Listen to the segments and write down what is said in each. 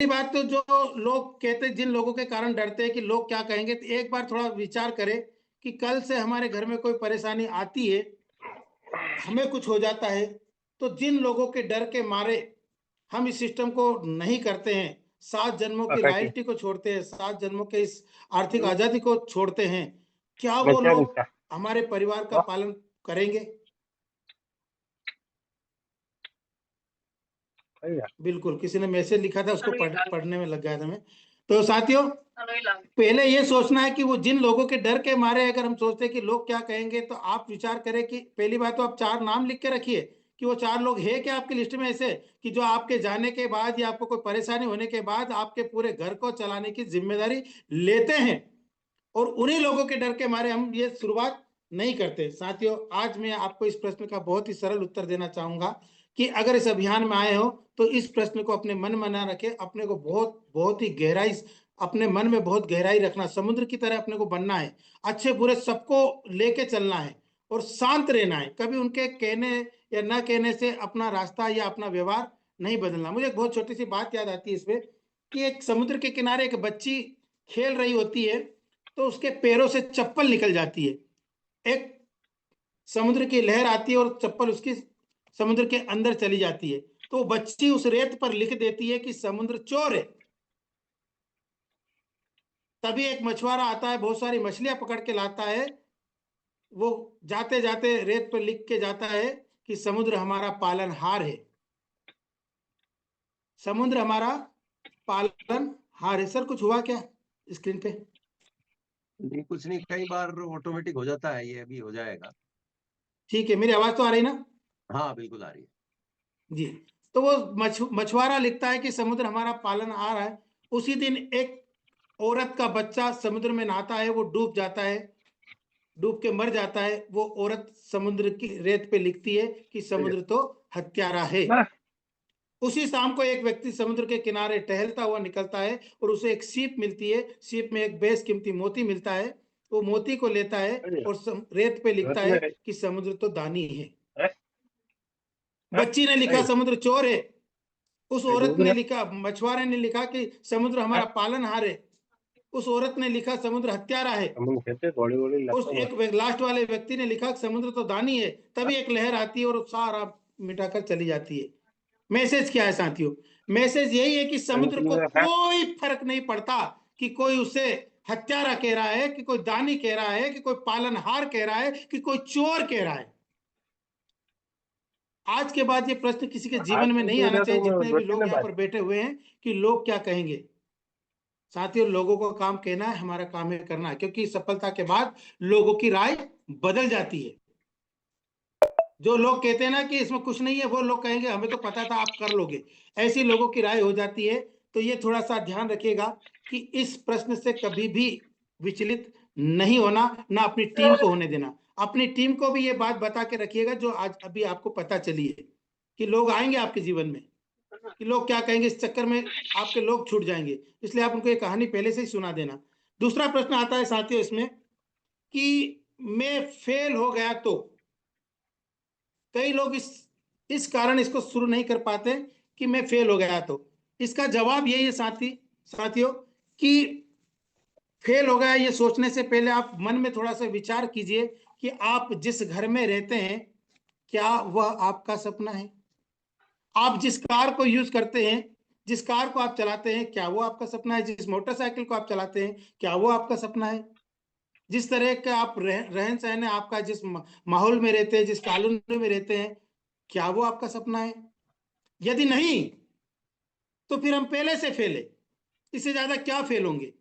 बात तो जो लोग कहते, जिन लोगों के कारण डरते हैं कि लोग क्या कहेंगे, तो एक बार थोड़ा विचार करें कि कल से हमारे घर में कोई परेशानी आती है, हमें कुछ हो जाता है, तो जिन लोगों के डर के मारे हम इस सिस्टम को नहीं करते हैं, 7 जन्मों की Perfecto. लॉयल्टी को छोड़ते हैं, 7 जन्मों के इस आर्थिक आजादी को छोड़ते हैं, क्या वो Muchas लोग gracias. हमारे परिवार का पालन करेंगे? बिल्कुल, किसी ने मैसेज लिखा था, उसको पढ़ने में लग गया था मैं। तो साथियों, पहले ये सोचना है कि वो जिन लोगों के डर के मारे अगर हम सोचते हैं कि लोग क्या कहेंगे, तो आप विचार करें कि पहली बात तो आप 4 नाम लिख के रखिए कि वो 4 लोग हैं क्या आपकी लिस्ट में ऐसे कि जो आपके जाने के बाद या आपको कोई परेशानी होने के बाद आपके पूरे घर को चलाने की जिम्मेदारी लेते हैं, और उन्हीं लोगों के डर के मारे हम ये शुरुआत नहीं करते। साथियों, आज मैं आपको इस प्रश्न का बहुत ही सरल उत्तर देना चाहूंगा कि अगर इस अभियान में आए हो तो इस प्रश्न को अपने मन में ना रखें, अपने को बहुत बहुत ही गहराई, अपने मन में बहुत गहराई रखना, समुद्र की तरह अपने को बनना है, अच्छे बुरे सबको लेके चलना है और शांत रहना है, कभी उनके कहने या ना कहने से अपना रास्ता या अपना व्यवहार नहीं बदलना। मुझे एक बहुत छोटी सी बात याद आती है इसमें कि एक समुद्र के किनारे एक बच्ची खेल रही होती है, तो उसके पैरों से चप्पल निकल जाती है, एक समुद्र की लहर आती है और चप्पल उसकी समुद्र के अंदर चली जाती है, तो बच्ची उस रेत पर लिख देती है कि समुद्र चोर है। तभी एक मछुआरा आता है, बहुत सारी मछलियां पकड़ के लाता है, वो जाते जाते रेत पर लिख के जाता है कि समुद्र हमारा पालनहार है, समुद्र हमारा पालनहार है। सर कुछ हुआ क्या स्क्रीन पे? नहीं, कुछ नहीं, कई बार ऑटोमेटिक हो जाता है, ये अभी हो जाएगा। ठीक है, मेरी आवाज तो आ रही ना? हाँ, बिल्कुल आ रही है। जी। तो वो मछुआरा लिखता है कि समुद्र हमारा पालनहार है। उसी दिन एक औरत का बच्चा समुद्र में नहाता है, वो डूब जाता है, डूब के मर जाता है। वो औरत समुद्र की रेत पे लिखती है कि समुद्र तो हत्यारा है। उसी शाम को एक व्यक्ति समुद्र के किनारे टहलता हुआ निकलता है और उसे एक सीप मिलती है, सीप में एक बेशकीमती मोती मिलता है, वो मोती को लेता है और रेत पे लिखता है कि समुद्र तो दानी है। बच्ची ने लिखा समुद्र चोर है, उस औरत ने लिखा, मछुआरे ने लिखा कि समुद्र हमारा पालनहार है, उस औरत ने लिखा समुद्र हत्यारा है, उस एक लास्ट वाले व्यक्ति ने लिखा समुद्र तो दानी है। तभी एक लहर आती है और सारा मिटाकर चली जाती है। मैसेज क्या है साथियों? मैसेज यही है कि समुद्र को कोई फर्क नहीं पड़ता कि कोई उसे हत्यारा कह रहा है, कि कोई दानी कह रहा है, कि कोई पालनहार कह रहा है, कि कोई चोर कह रहा है। आज के बाद ये प्रश्न किसी के जीवन में नहीं आना चाहिए, जितने भी लोग यहाँ पर बैठे हुए हैं, कि लोग क्या कहेंगे। साथियों, लोगों को काम कहना है, हमारा काम है करना है, क्योंकि सफलता के बाद लोगों की राय बदल जाती है। जो लोग कहते हैं ना कि इसमें कुछ नहीं है, वो लोग कहेंगे हमें तो पता था आप कर लोगे, ऐसी लोगों की राय हो जाती है। तो ये थोड़ा सा ध्यान रखिएगा कि इस प्रश्न से कभी भी विचलित नहीं होना, ना अपनी टीम को होने देना। अपनी टीम को भी ये बात बता के रखिएगा जो आज अभी आपको पता चली है, कि लोग आएंगे आपके जीवन में, कि लोग क्या कहेंगे, इस चक्कर में आपके लोग छूट जाएंगे, इसलिए आप उनको ये कहानी पहले से ही सुना देना। दूसरा प्रश्न आता है साथियों इसमें कि मैं फेल हो गया तो, कई लोग इस कारण इसको शुरू नहीं कर पाते कि मैं फेल हो गया तो। इसका जवाब यही है साथियों कि फेल हो गया ये सोचने से पहले आप मन में थोड़ा सा विचार कीजिए कि आप जिस घर में रहते हैं, क्या वह आपका सपना है? आप जिस कार को यूज करते हैं, जिस कार को आप चलाते हैं, क्या वो आपका सपना है? जिस मोटरसाइकिल को आप चलाते हैं, क्या वो आपका सपना है? जिस तरह का आप रहन सहन है आपका, जिस माहौल में रहते हैं, जिस कॉलोनी में रहते हैं, क्या वो आपका सपना है? यदि नहीं, तो फिर हम पहले से फेल है, इससे ज्यादा क्या फेल होंगे।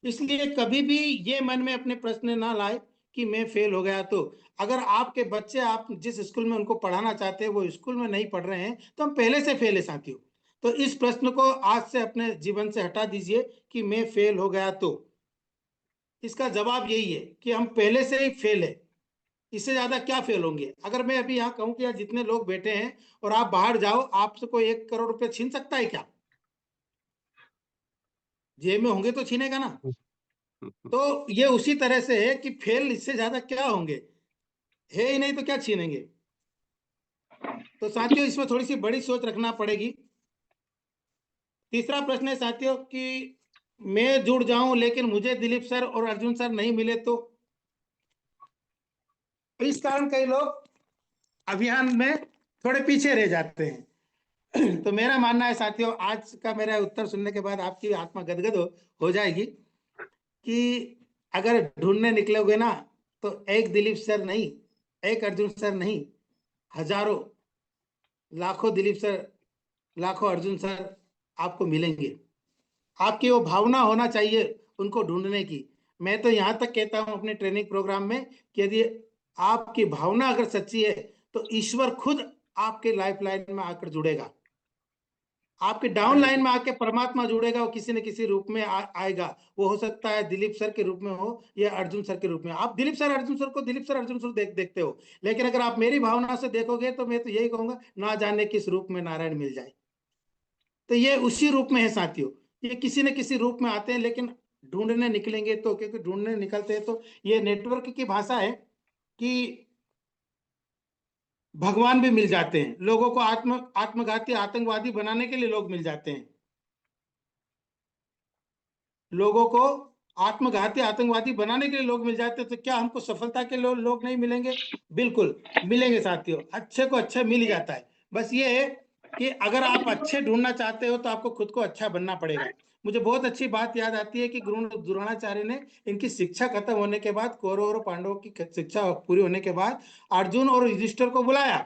इसलिए कभी भी ये मन में अपने प्रश्न ना लाए कि मैं फेल हो गया तो। अगर आपके बच्चे, आप जिस स्कूल में उनको पढ़ाना चाहते हैं वो स्कूल में नहीं पढ़ रहे हैं, तो हम पहले से फेल है साथियों। तो इस प्रश्न को आज से अपने जीवन से हटा दीजिए कि मैं फेल हो गया तो। इसका जवाब यही है कि हम पहले से ही फेल है, इससे ज्यादा क्या फेल होंगे। अगर मैं अभी यहाँ कहूँ कि यार जितने लोग बैठे हैं और आप बाहर जाओ, आपसे कोई 1 करोड़ रुपए छीन सकता है क्या? जेब में होंगे तो छीनेगा ना। तो ये उसी तरह से है कि फेल इससे ज्यादा क्या होंगे, है ही नहीं तो क्या छीनेंगे। तो साथियों, इसमें थोड़ी सी बड़ी सोच रखना पड़ेगी। तीसरा प्रश्न है साथियों कि मैं जुड़ जाऊं लेकिन मुझे दिलीप सर और अर्जुन सर नहीं मिले तो इस कारण कई लोग अभियान में थोड़े पीछे रह जाते हैं। तो मेरा मानना है साथियों, आज का मेरा उत्तर सुनने के बाद आपकी आत्मा गदगद हो जाएगी कि अगर ढूंढने निकलोगे ना तो एक दिलीप सर नहीं, एक अर्जुन सर नहीं, हजारों लाखों दिलीप सर, लाखों अर्जुन सर आपको मिलेंगे। आपकी वो भावना होना चाहिए उनको ढूंढने की। मैं तो यहां तक कहता हूं अपने ट्रेनिंग प्रोग्राम में कि यदि आपकी भावना अगर सच्ची है तो ईश्वर खुद आपके लाइफ लाइन में आकर जुड़ेगा, आपके डाउन लाइन में आके परमात्मा जुड़ेगा, वो किसी न किसी रूप में आएगा। वो हो सकता है दिलीप सर के रूप में हो या अर्जुन सर के रूप में। आप दिलीप सर अर्जुन सर को दिलीप सर अर्जुन सर देखते हो, लेकिन अगर आप मेरी भावना से देखोगे तो मैं तो यही कहूंगा, ना जाने किस रूप में नारायण मिल जाए। तो ये उसी रूप में है साथियों, ये किसी न किसी रूप में आते हैं, लेकिन ढूंढने निकलेंगे तो, क्योंकि ढूंढने निकलते हैं तो ये नेटवर्क की भाषा है कि भगवान भी मिल जाते हैं लोगों को, आत्मघाती आतंकवादी बनाने के लिए लोग मिल जाते हैं, लोगों को आत्मघाती आतंकवादी बनाने के लिए लोग मिल जाते हैं। तो क्या हमको सफलता के लोग नहीं मिलेंगे? बिल्कुल मिलेंगे साथियों, अच्छे को अच्छा मिल ही जाता है। बस ये है कि अगर आप अच्छे ढूंढना चाहते हो तो आपको खुद को अच्छा बनना पड़ेगा। मुझे बहुत अच्छी बात याद आती है कि गुरु द्रोणाचार्य ने इनकी शिक्षा खत्म होने के बाद, कौरव और पांडवों की शिक्षा पूरी होने के बाद अर्जुन और युधिष्ठिर को बुलाया,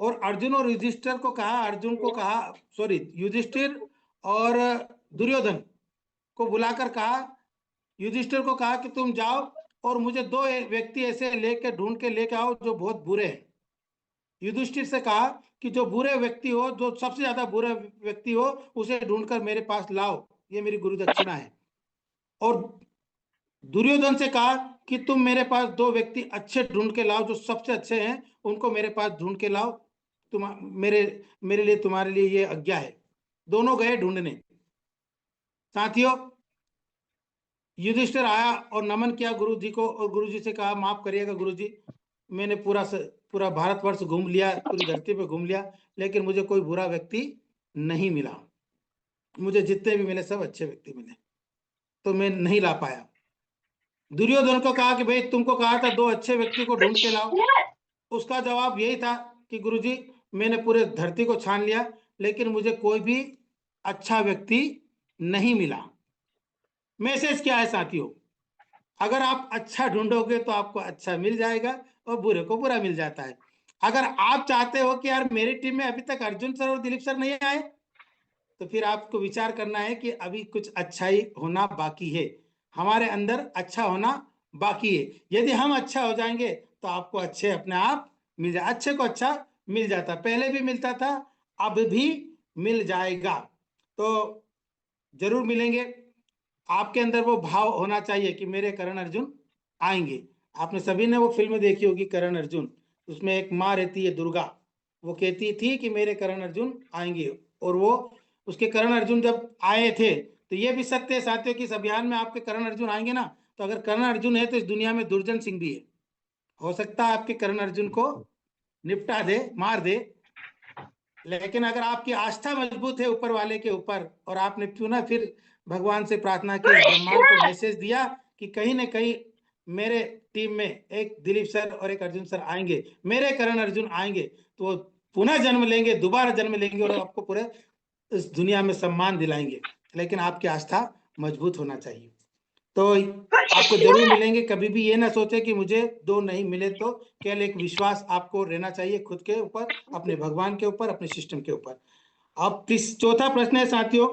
और अर्जुन और युधिष्ठिर को कहा, अर्जुन को कहा, सॉरी, युधिष्ठिर और दुर्योधन को बुलाकर कहा, युधिष्ठिर को कहा कि तुम जाओ और मुझे दो व्यक्ति ऐसे लेके ढूंढ के लेके आओ जो बहुत बुरे हैं। युधिष्ठिर से कहा कि जो बुरे व्यक्ति हो, जो सबसे ज्यादा बुरे व्यक्ति हो, उसे ढूंढकर मेरे पास लाओ, ये मेरी गुरु दक्षिणा है। और दुर्योधन से कहा कि तुम मेरे पास दो व्यक्ति अच्छे ढूंढ के लाओ, जो सबसे अच्छे हैं उनको मेरे पास ढूंढ के लाओ, तुम मेरे मेरे लिए, तुम्हारे लिए ये आज्ञा है। दोनों गए ढूंढने। साथियों, युधिष्ठिर आया और नमन किया गुरु जी को, और गुरु जी से कहा, माफ करिएगा गुरु जी, मैंने पूरा भारतवर्ष घूम लिया, पूरी धरती पे घूम लिया, लेकिन मुझे कोई बुरा व्यक्ति नहीं मिला। मुझे जितने भी मिले सब अच्छे व्यक्ति मिले, तो मैं नहीं ला पाया। दुर्योधन को कहा कि भाई तुमको कहा था दो अच्छे व्यक्ति को ढूंढ के लाओ। उसका जवाब यही था कि गुरुजी, मैंने पूरे धरती को छान लिया, लेकिन मुझे कोई भी अच्छा व्यक्ति नहीं मिला। मैसेज क्या है साथियों? अगर आप अच्छा ढूंढोगे तो आपको अच्छा मिल जाएगा, और बुरे को बुरा मिल जाता है। अगर आप चाहते हो कि यार मेरी टीम में अभी तक अर्जुन सर और दिलीप सर नहीं आए, तो फिर आपको विचार करना है कि अभी कुछ अच्छाई होना बाकी है, हमारे अंदर अच्छा होना बाकी है। यदि हम अच्छा हो जाएंगे तो आपको अच्छे अपने आप मिल जाए। अच्छे को अच्छा मिल जाता, पहले भी मिलता था, अब भी मिल जाएगा, तो जरूर मिलेंगे। आपके अंदर वो भाव होना चाहिए कि मेरे करण अर्जुन आएंगे। आपने सभी ने वो फिल्म देखी होगी करण अर्जुन, उसमें एक माँ रहती है दुर्गा, वो कहती थी कि मेरे करण अर्जुन आएंगे, और वो उसके करण अर्जुन जब आए थे। तो ये भी सत्य है साथियों कि इस अभियान में आपके करण अर्जुन आएंगे ना, तो अगर करण अर्जुन है तो इस दुनिया में दुर्जन सिंह भी है। हो सकता है आपके करण अर्जुन को निपटा दे, मार दे, लेकिन अगर आपकी आस्था मजबूत है ऊपर वाले के ऊपर, और आपने क्यों ना फिर भगवान से प्रार्थना की, इस ब्रह्मांड को मैसेज दिया कि कहीं ना कहीं मेरे टीम में एक दिलीप सर और एक अर्जुन सर आएंगे, मेरे करण अर्जुन आएंगे, तो वो पुनः जन्म लेंगे, दोबारा जन्म लेंगे, और आपको पूरे इस दुनिया में सम्मान दिलाएंगे। लेकिन आपकी आस्था मजबूत होना चाहिए, तो आपको जरूर मिलेंगे। कभी भी ये ना सोचे कि मुझे दो नहीं मिले, तो केवल एक विश्वास आपको रहना चाहिए खुद के ऊपर, अपने भगवान के ऊपर, अपने सिस्टम के ऊपर। अब चौथा प्रश्न है साथियों,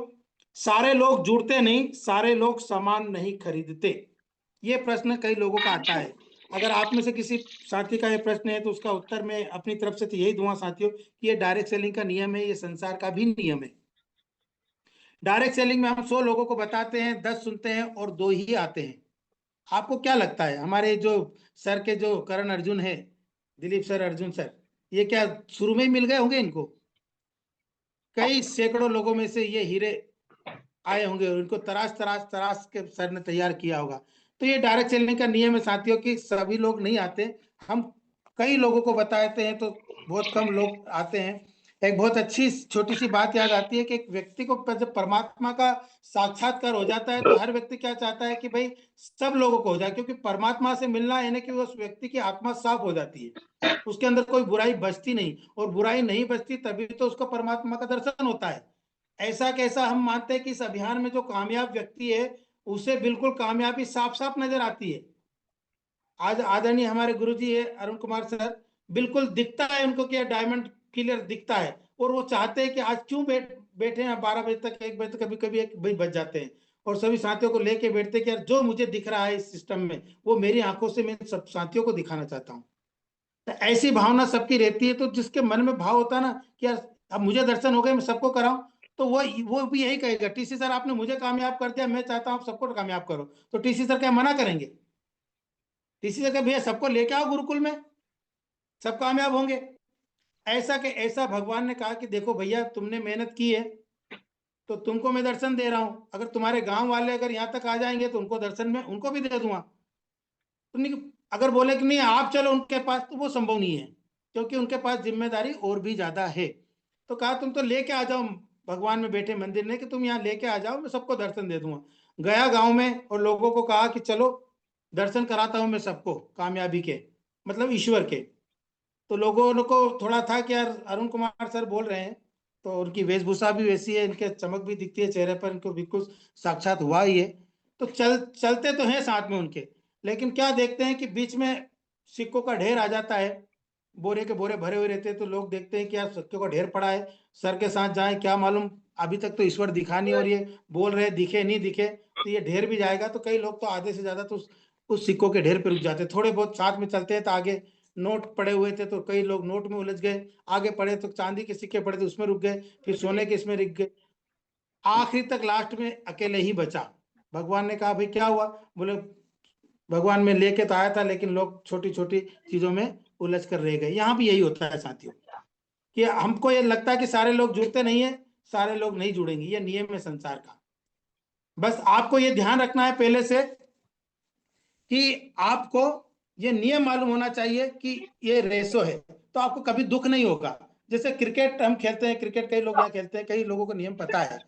सारे लोग जुड़ते नहीं, सारे लोग सामान नहीं खरीदते। ये प्रश्न कई लोगों का आता है। अगर आप में से किसी साथी का ये प्रश्न है तो उसका उत्तर मैं अपनी तरफ से तो यही दूंगा साथियों कि ये डायरेक्ट सेलिंग का नियम है, ये संसार का भी नियम है। डायरेक्ट सेलिंग में हम 100 लोगों को बताते हैं, 10 सुनते हैं और 2 ही आते हैं। आपको क्या लगता है, हमारे जो सर के जो करण अर्जुन है, दिलीप सर, अर्जुन सर, ये क्या शुरू में ही मिल गए होंगे इनको? कई सैकड़ों लोगों में से ये हीरे आए होंगे, और इनको तराश तराश तराश के सर ने तैयार किया होगा। तो ये डायरेक्ट सेलिंग का नियम है साथियों कि सभी लोग नहीं आते, हम कई लोगों को बताते हैं तो बहुत कम लोग आते हैं। एक बहुत अच्छी छोटी सी बात याद आती है कि एक व्यक्ति को जब परमात्मा का साक्षात्कार हो जाता है तो हर व्यक्ति क्या चाहता है कि भाई सब लोगों को हो जाए, क्योंकि परमात्मा से मिलना यानी कि उस व्यक्ति की आत्मा साफ हो जाती है, उसके अंदर कोई बुराई बचती नहीं, और बुराई नहीं बचती तभी तो उसको परमात्मा का दर्शन होता है। ऐसा कैसा हम मानते हैं कि इस अभियान में जो कामयाब व्यक्ति है उसे बिल्कुल कामयाबी साफ साफ नजर आती है। आज आदरणीय हमारे गुरुजी है अरुण कुमार सर, बिल्कुल दिखता है उनको कि डायमंड क्लियर दिखता है, और वो चाहते हैं कि आज क्यों बैठे हैं 12 बजे तक, 1 बजे तक, कभी कभी 1 बज बज जाते हैं, और सभी साथियों को लेके बैठते हैं कि यार जो मुझे दिख रहा है इस सिस्टम में वो मेरी आंखों से मैं सब साथियों को दिखाना चाहता हूँ। तो ऐसी भावना सबकी रहती है, तो जिसके मन में भाव होता है ना कि यार अब मुझे दर्शन हो गए मैं सबको कराऊं, तो वो भी यही कहेगा, टीसी सर आपने मुझे कामयाब कर दिया, मैं चाहता हूं आप सबको कामयाब करो, तो टीसी सर क्या मना करेंगे? टीसी सर क्या भैया सबको लेके आओ गुरुकुल में, सब कामयाब होंगे। ऐसा के ऐसा भगवान ने कहा कि देखो भैया तुमने मेहनत की है तो तुमको मैं दर्शन दे रहा हूं, अगर तुम्हारे गांव वाले अगर यहाँ तक आ जाएंगे तो उनको दर्शन में उनको भी दे दूंगा। तुमने अगर बोले कि नहीं आप चलो उनके पास, तो वो संभव नहीं है, क्योंकि उनके पास जिम्मेदारी और भी ज्यादा है। तो कहा तुम तो लेके आ जाओ भगवान में बैठे मंदिर में, कि तुम यहाँ लेके आ जाओ मैं सबको दर्शन दे दूंगा। गया गांव में और लोगों को कहा कि चलो दर्शन कराता हूं मैं सबको कामयाबी के, मतलब ईश्वर के। तो लोगों को थोड़ा था कि यार अरुण कुमार सर बोल रहे हैं, तो उनकी वेशभूषा भी वैसी है, इनके चमक भी दिखती है चेहरे पर, इनको बिल्कुल साक्षात हुआ ही है। तो चलते तो हैं साथ में उनके, लेकिन क्या देखते हैं कि बीच में सिक्कों का ढेर आ जाता है, बोरे के बोरे भरे हुए रहते हैं, तो लोग देखते हैं कि यार सिक्कों का ढेर पड़ा है, सर के साथ जाए क्या मालूम, अभी तक तो ईश्वर दिखा नहीं, और ये बोल रहे दिखे नहीं दिखे तो ये ढेर भी जाएगा। तो कई लोग तो आधे से ज्यादा तो उस सिक्कों के ढेर पे रुक जाते, थोड़े बहुत साथ में चलते हैं तो आगे नोट पड़े हुए थे तो कई लोग नोट में उलझ गए, आगे पड़े तो चांदी के सिक्के पड़े थे उसमें रुक गए, फिर सोने के इसमें रुक गए, आखिरी तक लास्ट में अकेले ही बचा। भगवान ने कहा भाई क्या हुआ? बोले भगवान में लेके तो आया था लेकिन लोग छोटी छोटी चीजों में उलझ कर रह गए। यहाँ भी यही होता है साथियों, कि हमको ये लगता है कि सारे लोग जुड़ते नहीं है, सारे लोग नहीं जुड़ेंगे, ये नियम है संसार का। बस आपको ये ध्यान रखना है पहले से कि आपको ये नियम मालूम होना चाहिए कि ये रेशो है, तो आपको कभी दुख नहीं होगा। जैसे क्रिकेट हम खेलते हैं, क्रिकेट कई लोग यहाँ खेलते हैं, कई लोगों को नियम पता है।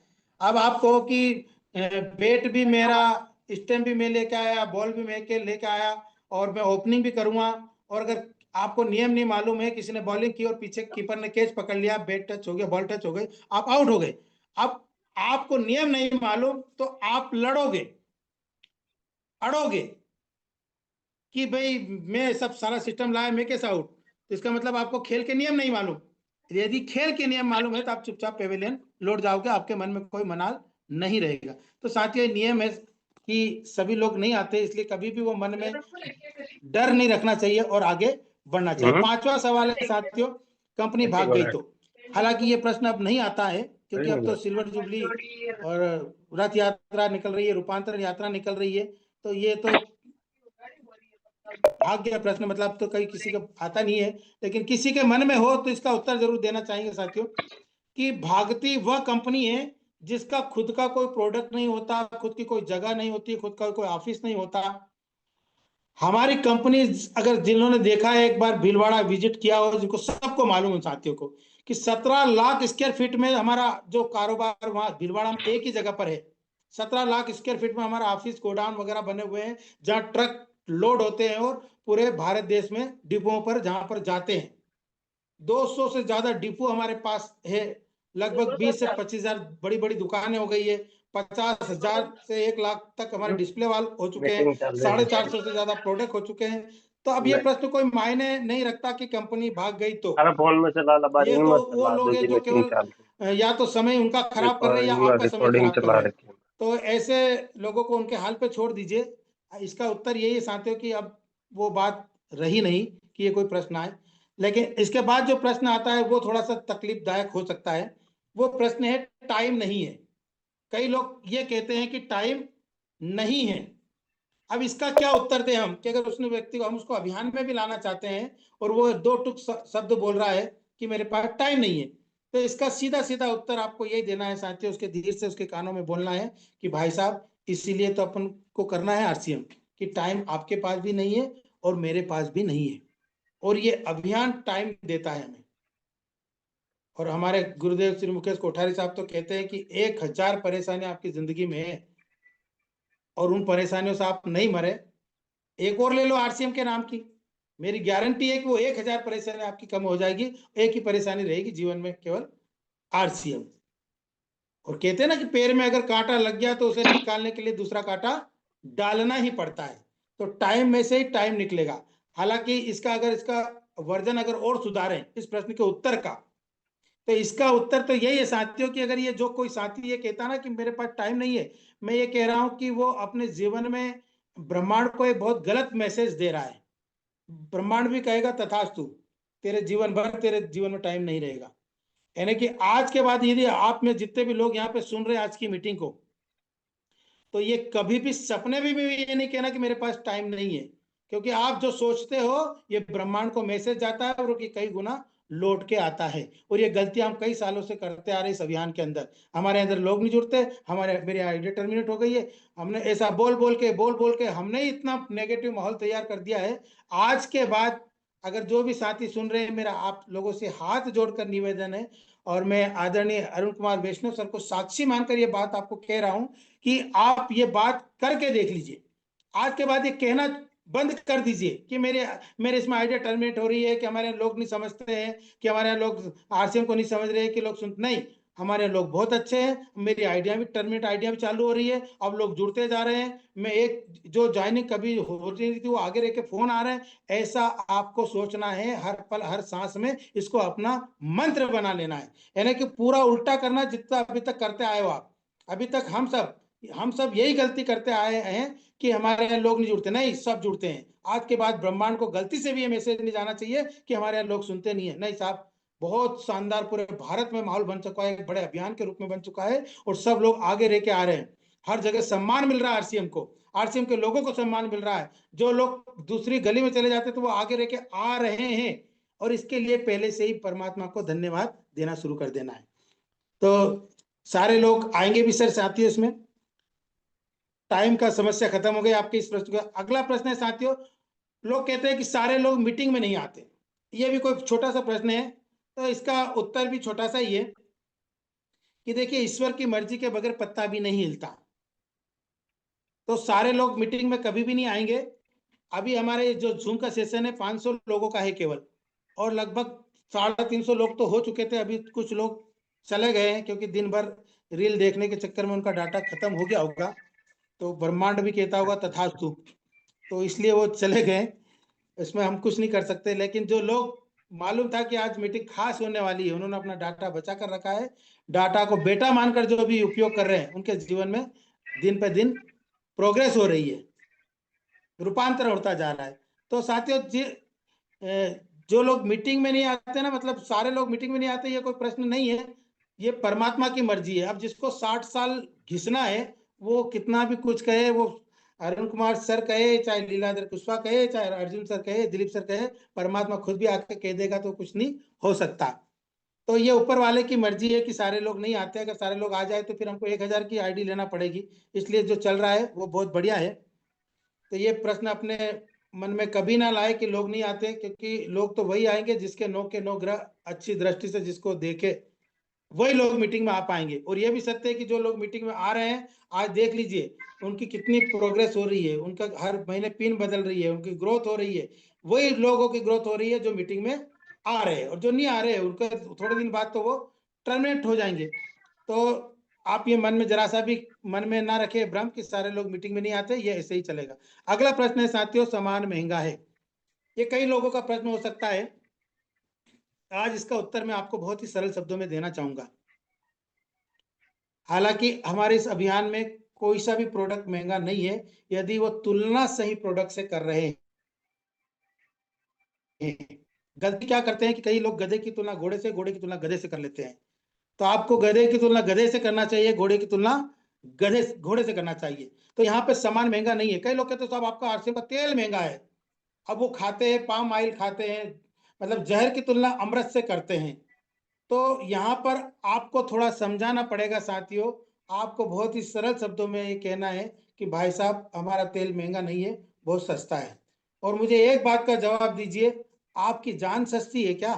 अब आप कहो कि बैट भी मेरा, स्टंप भी मैं लेके आया, बॉल भी मैं के लेके आया, और मैं ओपनिंग भी करूंगा, और अगर आपको नियम नहीं मालूम है, किसी ने बॉलिंग की और पीछे कीपर ने कैच पकड़ लिया, बैट टच हो गया, बॉल टच हो गई, आप आउट हो गए। अब आपको नियम नहीं मालूम तो आप लड़ोगे, अड़ोगे कि भाई मैं सब सारा सिस्टम लाया मैं कैसे आउट, तो इसका मतलब आपको खेल के नियम नहीं मालूम। यदि खेल के नियम मालूम है तो आप चुपचाप पेविलियन लौट जाओगे, आपके मन में कोई मनाल नहीं रहेगा। तो साथियों ये नियम है कि सभी लोग नहीं आते, इसलिए कभी भी वो मन में डर नहीं रखना चाहिए और आगे बढ़ना चाहिए। पांचवा सवाल है साथियों, कंपनी भाग गई तो। हालांकि ये प्रश्न अब नहीं आता है, क्योंकि अब तो सिल्वर जुबली और रथ यात्रा निकल रही है, रूपांतरण यात्रा निकल रही है, तो ये तो भाग गया प्रश्न, मतलब तो कहीं किसी का आता नहीं है। लेकिन किसी के मन में हो तो इसका उत्तर जरूर देना चाहेंगे साथियों, कि भागती वह कंपनी है जिसका खुद का कोई प्रोडक्ट नहीं होता, खुद की कोई जगह नहीं होती, खुद का कोई ऑफिस नहीं होता। हमारी कंपनी, अगर जिन्होंने देखा है एक बार भीलवाड़ा विजिट किया हो, जिनको सबको मालूम है साथियों को कि 17 लाख स्क्वायर फीट में हमारा जो कारोबार वहां भीलवाड़ा में एक ही जगह पर है। 17 लाख स्क्वायर फीट में हमारा ऑफिस गोडाउन वगैरह बने हुए हैं, जहाँ ट्रक लोड होते हैं और पूरे भारत देश में डिपोओं पर जहां पर जाते हैं। 200 से ज्यादा डिपो हमारे पास है, लगभग 20 से 25 हजार बड़ी बड़ी दुकानें हो गई है, 50 हजार से 1 लाख तक हमारे डिस्प्ले वाल हो चुके हैं, 450 से ज्यादा प्रोडक्ट हो चुके हैं। तो अब ये प्रश्न कोई मायने नहीं रखता कि कंपनी भाग गई तो, फोन में चला ये तो वो लोग हैं जो केवल या तो समय उनका खराब कर रहे हैं या आपका समय खराब कर रहे हैं। तो ऐसे लोगों को उनके हाल पे छोड़ दीजिए। इसका उत्तर यही है साथियों कि अब वो बात रही नहीं कि ये कोई प्रश्न आए। लेकिन इसके बाद जो प्रश्न आता है वो थोड़ा सा तकलीफदायक हो सकता है। वो प्रश्न है टाइम नहीं है। कई लोग ये कहते हैं कि टाइम नहीं है। अब इसका क्या उत्तर दें हम, कि अगर उसने व्यक्ति को हम उसको अभियान में भी लाना चाहते हैं और वो दो टुक शब्द बोल रहा है कि मेरे पास टाइम नहीं है, तो इसका सीधा सीधा उत्तर आपको यही देना है साथियों, उसके धीरे से उसके कानों में बोलना है कि भाई साहब इसीलिए तो अपन को करना है आरसीएम, कि टाइम आपके पास भी नहीं है और मेरे पास भी नहीं है, और ये अभियान टाइम देता है हमें। और हमारे गुरुदेव श्री मुकेश कोठारी साहब तो कहते हैं कि 1000 परेशानियां आपकी जिंदगी में है और उन परेशानियों से आप नहीं मरे, एक और ले लो आरसीएम के नाम की, मेरी गारंटी है कि वो 1000 परेशानी आपकी कम हो जाएगी। एक ही परेशानी रहेगी जीवन में, केवल आरसीएम। और कहते हैं ना कि पैर में अगर कांटा लग गया तो उसे निकालने के लिए दूसरा कांटा डालना ही पड़ता है, तो टाइम में से ही टाइम निकलेगा। हालांकि इसका वर्जन अगर और सुधारें इस प्रश्न के उत्तर का, तो इसका उत्तर तो यही है साथियों कि अगर ये जो कोई साथी ये कहता ना कि मेरे पास टाइम नहीं है, मैं ये कह रहा हूं कि वो अपने जीवन में ब्रह्मांड को एक बहुत गलत मैसेज दे रहा है। ब्रह्मांड भी कहेगा तथास्तु, तेरे जीवन भर तेरे जीवन में टाइम नहीं रहेगा। यानी कि आज के बाद यदि आप में जितने भी लोग यहाँ पे सुन रहे हैं आज की मीटिंग को, तो ये कभी भी सपने में भी ये नहीं कहना कि मेरे पास टाइम नहीं है, क्योंकि आप जो सोचते हो ये ब्रह्मांड को मैसेज जाता है और कई गुना लौट के आता है। और ये गलतियां हम कई सालों से करते आ रहे इस अभियान के अंदर, हमारे अंदर लोग नहीं जुड़ते, मेरी आइडिया टर्मिनेट हो गई है, हमने ऐसा बोल बोल के हमने इतना नेगेटिव माहौल तैयार कर दिया है। आज के बाद अगर जो भी साथी सुन रहे हैं, मेरा आप लोगों से हाथ जोड़कर निवेदन है, और मैं आदरणीय अरुण कुमार वैष्णव सर को साक्षी मानकर ये बात आपको कह रहा हूं कि आप ये बात करके देख लीजिए। आज के बाद ये कहना बंद कर दीजिए कि मेरे इसमें आइडिया टर्मिनेट हो रही है, कि हमारे लोग नहीं समझते हैं, कि हमारे लोग आरसीएम को नहीं समझ रहे हैं, कि लोग सुन नहीं, हमारे लोग बहुत अच्छे हैं, मेरी आइडिया भी टर्मिनेट आइडिया भी चालू हो रही है, अब लोग जुड़ते जा रहे हैं। मैं एक जो ज्वाइनिंग कभी हो रही थी वो आगे रह के फोन आ रहे हैं। ऐसा आपको सोचना है हर पल हर सांस में, इसको अपना मंत्र बना लेना है, यानी कि पूरा उल्टा करना जितना अभी तक करते आए हो आप। अभी तक हम सब यही गलती करते आए हैं कि हमारे यहाँ लोग नहीं जुड़ते, नहीं सब जुड़ते हैं। आज के बाद ब्रह्मांड को गलती से भी ये मैसेज नहीं जाना चाहिए कि हमारे यहाँ लोग सुनते नहीं है, नहीं साहब, बहुत शानदार पूरे भारत में माहौल बन चुका है, एक बड़े अभियान के रूप में बन चुका है, और सब लोग आगे रह के आ रहे हैं। हर जगह सम्मान मिल रहा है आरसीएम को, आरसीएम के लोगों को सम्मान मिल रहा है। जो लोग दूसरी गली में चले जाते तो वो आगे रह के आ रहे हैं, और इसके लिए पहले से ही परमात्मा को धन्यवाद देना शुरू कर देना है। तो सारे लोग आएंगे भी सर साथियों, इसमें टाइम का समस्या खत्म हो गई आपके इस प्रश्न का। अगला प्रश्न है साथियों, लोग कहते हैं कि सारे लोग मीटिंग में नहीं आते, ये भी कोई छोटा सा प्रश्न है, तो इसका उत्तर भी छोटा सा ही है कि देखिए, ईश्वर की मर्जी के बगैर पत्ता भी नहीं हिलता, तो सारे लोग मीटिंग में कभी भी नहीं आएंगे। अभी हमारे जो जूम का सेशन है 500 लोगों का है केवल, और लगभग 350 लोग तो हो चुके थे, अभी कुछ लोग चले गए हैं क्योंकि दिन भर रील देखने के चक्कर में उनका डाटा खत्म हो गया होगा, तो ब्रह्मांड भी कहता होगा तथास्तु, तो इसलिए वो चले गए। इसमें हम कुछ नहीं कर सकते, लेकिन जो लोग मालूम था कि आज मीटिंग खास होने वाली है, उन्होंने अपना डाटा बचा कर रखा है, डाटा को बेटा मानकर जो भी उपयोग कर रहे हैं, उनके जीवन में दिन पे दिन प्रोग्रेस हो रही है, रूपांतर होता जा रहा है। तो साथियों जो लोग मीटिंग में नहीं आते ना, मतलब सारे लोग मीटिंग में नहीं आते, ये कोई प्रश्न नहीं है, ये परमात्मा की मर्जी है। अब जिसको 60 साल घिसना है, वो कितना भी कुछ कहे, वो अरुण कुमार सर कहे, चाहे लीलाधर कुशवाहा कहे, चाहे अर्जुन सर कहे, दिलीप सर कहे, परमात्मा खुद भी आके कह देगा तो कुछ नहीं हो सकता। तो ये ऊपर वाले की मर्जी है कि सारे लोग नहीं आते, अगर सारे लोग आ जाए तो फिर हमको 1000 की आईडी लेना पड़ेगी, इसलिए जो चल रहा है वो बहुत बढ़िया है। तो ये प्रश्न अपने मन में कभी ना लाए कि लोग नहीं आते, क्योंकि लोग तो वही आएंगे जिसके 9 के 9 ग्रह अच्छी दृष्टि से जिसको देखे, वही लोग मीटिंग में आ पाएंगे। और ये भी सत्य है कि जो लोग मीटिंग में आ रहे हैं, आज देख लीजिए उनकी कितनी प्रोग्रेस हो रही है, उनका हर महीने पिन बदल रही है, उनकी ग्रोथ हो रही है, वही लोगों की ग्रोथ हो रही है जो मीटिंग में आ रहे हैं। और जो नहीं आ रहे हैं उनका थोड़े दिन बाद तो वो टर्मिनेट हो जाएंगे। तो आप ये मन में जरा सा भी मन में ना रखे भ्रम कि सारे लोग मीटिंग में नहीं आते, ये ऐसे ही चलेगा। अगला प्रश्न है साथियों, सामान महंगा है, ये कई लोगों का प्रश्न हो सकता है। आज इसका उत्तर मैं आपको बहुत ही सरल शब्दों में देना चाहूंगा। हालांकि हमारे इस अभियान में कोई सा भी प्रोडक्ट महंगा नहीं है, यदि वो तुलना सही प्रोडक्ट से कर रहे हैं। गलती क्या करते हैं कि कई लोग गधे की तुलना घोड़े से, घोड़े की तुलना गधे से कर लेते हैं। तो आपको गधे की तुलना गधे से करना चाहिए, घोड़े की तुलना घोड़े से करना चाहिए। तो यहाँ पे सामान महंगा नहीं है। कई लोग कहते हैं साहब आपका आरसीएम का तेल महंगा है, अब वो खाते हैं पाम ऑयल खाते हैं, मतलब जहर की तुलना अमृत से करते हैं। तो यहाँ पर आपको थोड़ा समझाना पड़ेगा साथियों, आपको बहुत ही सरल शब्दों में ये कहना है कि भाई साहब हमारा तेल महंगा नहीं है, बहुत सस्ता है। और मुझे एक बात का जवाब दीजिए, आपकी जान सस्ती है क्या?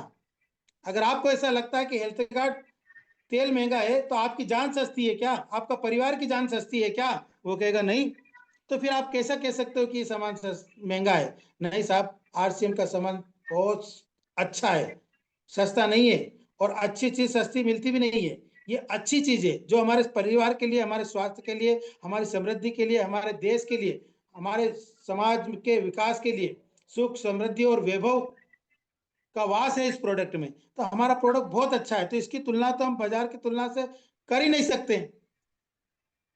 अगर आपको ऐसा लगता है कि हेल्थ कार्ड तेल महंगा है तो आपकी जान सस्ती है क्या, आपका परिवार की जान सस्ती है क्या? वो कहेगा नहीं। तो फिर आप कैसा कह सकते हो कि ये सामान महंगा है? नहीं साहब, आरसीएम का सामान बहुत अच्छा है, सस्ता नहीं है। और अच्छी चीज सस्ती मिलती भी नहीं है। ये अच्छी चीज है जो हमारे परिवार के लिए, हमारे स्वास्थ्य के लिए, हमारी समृद्धि के लिए, हमारे देश के लिए, हमारे समाज के विकास के लिए, सुख समृद्धि और वैभव का वास है इस प्रोडक्ट में। तो हमारा प्रोडक्ट बहुत अच्छा है, तो इसकी तुलना तो हम बाजार की तुलना से कर ही नहीं सकते।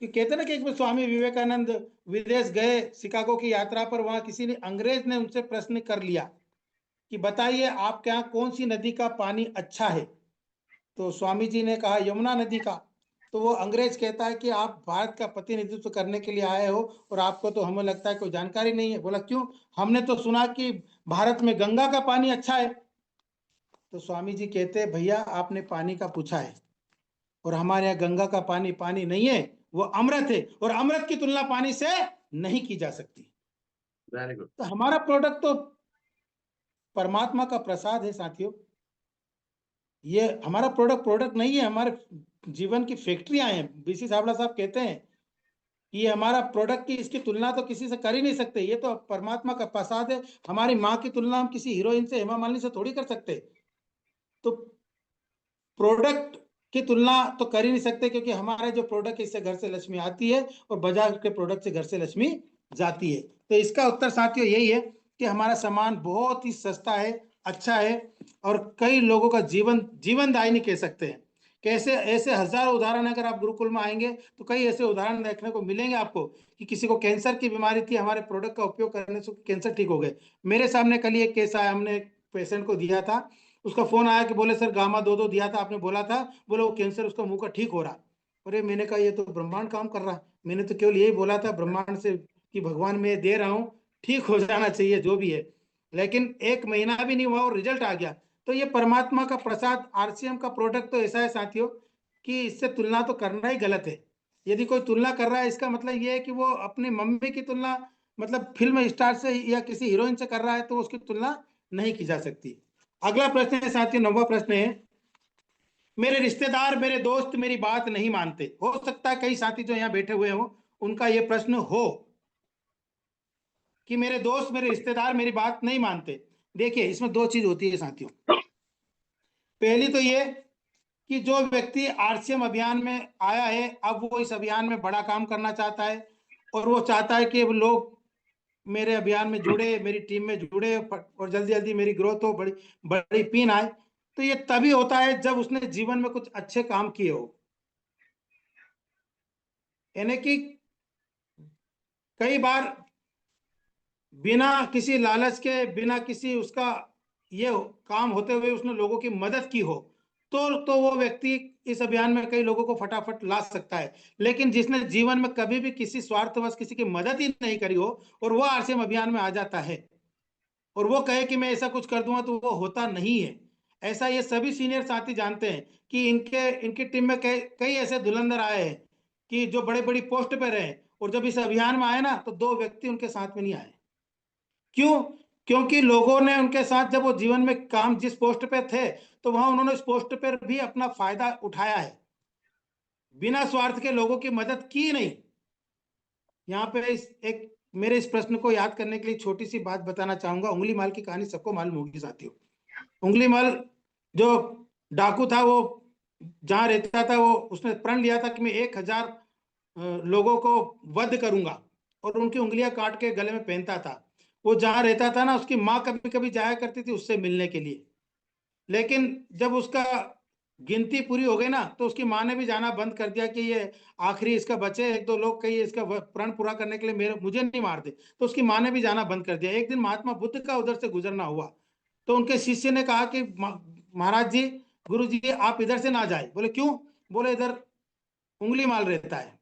कि कहते ना कि एक बार स्वामी विवेकानंद विदेश गए शिकागो की यात्रा पर, वहां किसी ने, अंग्रेज ने उनसे प्रश्न कर लिया कि बताइए आपके यहाँ कौन सी नदी का पानी अच्छा है? तो स्वामी जी ने कहा यमुना नदी का। तो वो अंग्रेज कहता है कि आप भारत का प्रतिनिधित्व करने के लिए आए हो और आपको तो हमें लगता है कोई जानकारी नहीं है। बोला क्यों? हमने तो सुना कि भारत में गंगा का पानी अच्छा है। तो स्वामी जी कहते हैं भैया आपने पानी का पूछा है, और हमारे यहाँ गंगा का पानी पानी नहीं है, वो अमृत है, और अमृत की तुलना पानी से नहीं की जा सकती। Very good. तो हमारा प्रोडक्ट तो परमात्मा का प्रसाद है साथियों। ये हमारा प्रोडक्ट प्रोडक्ट नहीं है, हमारे जीवन की फैक्ट्रियां हैं। बीसी सावड़ा साहब कहते हैं कि ये हमारा प्रोडक्ट की, इसकी तुलना तो किसी से कर ही नहीं सकते, ये तो परमात्मा का प्रसाद है। हमारी माँ की तुलना हम किसी हीरोइन से, हेमा मालिनी से थोड़ी कर सकते। तो प्रोडक्ट की तुलना तो कर ही नहीं सकते, क्योंकि हमारा जो प्रोडक्ट है इससे घर से लक्ष्मी आती है और बाजार के प्रोडक्ट से घर से लक्ष्मी जाती है। तो इसका उत्तर साथियों यही है कि हमारा सामान बहुत ही सस्ता है, अच्छा है, और कई लोगों का जीवनदायिनी कह सकते हैं। कैसे? ऐसे हजारों उदाहरण, अगर आप गुरुकुल में आएंगे तो कई ऐसे उदाहरण देखने को मिलेंगे आपको कि किसी को कैंसर की बीमारी थी, हमारे प्रोडक्ट का उपयोग करने से कैंसर ठीक हो गए। मेरे सामने कल एक केस आया, हमने पेशेंट को दिया था, उसका फोन आया कि बोले सर गामा दो दो दिया था आपने, बोला था, बोले वो कैंसर उसका मुंह का ठीक हो रहा। अरे मैंने कहा ये तो ब्रह्मांड काम कर रहा, मैंने तो केवल यही बोला था ब्रह्मांड से कि भगवान मैं दे रहा हूँ, ठीक हो जाना चाहिए जो भी है। लेकिन एक महीना भी नहीं हुआ और रिजल्ट आ गया। तो ये परमात्मा का प्रसाद, आरसीएम का प्रोडक्ट तो ऐसा है साथियों कि इससे तुलना तो करना ही गलत है। यदि कोई तुलना कर रहा है इसका मतलब ये है कि वो अपनी मम्मी की तुलना, मतलब फिल्म स्टार से या किसी हीरोइन से कर रहा है, तो उसकी तुलना नहीं की जा सकती। अगला प्रश्न है साथियों, 9वां प्रश्न है, मेरे रिश्तेदार मेरे दोस्त मेरी बात नहीं मानते। हो सकता है कई साथी जो यहाँ बैठे हुए हो उनका यह प्रश्न हो कि मेरे दोस्त मेरे रिश्तेदार मेरी बात नहीं मानते। देखिए इसमें दो चीज होती है साथियों। पहली तो ये कि जो व्यक्ति आरसीएम अभियान में आया है, अब वो इस अभियान में बड़ा काम करना चाहता है, और वो चाहता है कि लोग मेरे अभियान में जुड़े, मेरी टीम में जुड़े, और जल्दी जल्दी मेरी ग्रोथ हो, बड़ी बड़ी पीन आए। तो ये तभी होता है जब उसने जीवन में कुछ अच्छे काम किए हो। यानी कि कई बार बिना किसी लालच के, बिना किसी उसका ये काम होते हुए उसने लोगों की मदद की हो, तो वो व्यक्ति इस अभियान में कई लोगों को फटाफट ला सकता है। लेकिन जिसने जीवन में कभी भी किसी स्वार्थवश किसी की मदद ही नहीं करी हो और वो आरसीएम अभियान में आ जाता है और वो कहे कि मैं ऐसा कुछ कर दूंगा, तो वो होता नहीं है ऐसा। ये सभी सीनियर साथी जानते हैं कि इनके इनकी टीम में कई ऐसे धुरंधर आए हैं कि जो बड़े बड़ी पोस्ट पे रहे, और जब इस अभियान में आए ना तो दो व्यक्ति उनके साथ में नहीं आए। क्यों? क्योंकि लोगों ने उनके साथ, जब वो जीवन में काम जिस पोस्ट पे थे, तो वहां उन्होंने उस पोस्ट पर भी अपना फायदा उठाया है, बिना स्वार्थ के लोगों की मदद की नहीं। यहाँ पे एक मेरे इस प्रश्न को याद करने के लिए छोटी सी बात बताना चाहूंगा। उंगली माल की कहानी सबको मालूम होगी साथियों। उंगली माल जो डाकू था, वो जहां रहता था, वो उसने प्रण लिया था कि मैं 1000 लोगों को वध करूंगा, और उनकी उंगलियां काट के गले में पहनता था। वो जहां रहता था ना, उसकी माँ कभी कभी जाया करती थी उससे मिलने के लिए। लेकिन जब उसका गिनती पूरी हो गई ना, तो उसकी माँ ने भी जाना बंद कर दिया कि ये आखिरी इसका बचे एक दो लोग, कहीं इसका प्रण पूरा करने के लिए मेरे मुझे नहीं मार दे। तो उसकी माँ ने भी जाना बंद कर दिया। एक दिन महात्मा बुद्ध का उधर से गुजरना हुआ, तो उनके शिष्य ने कहा कि महाराज जी, गुरु जी, आप इधर से ना जाए। बोले क्यों? बोले इधर उंगली माल रहता है,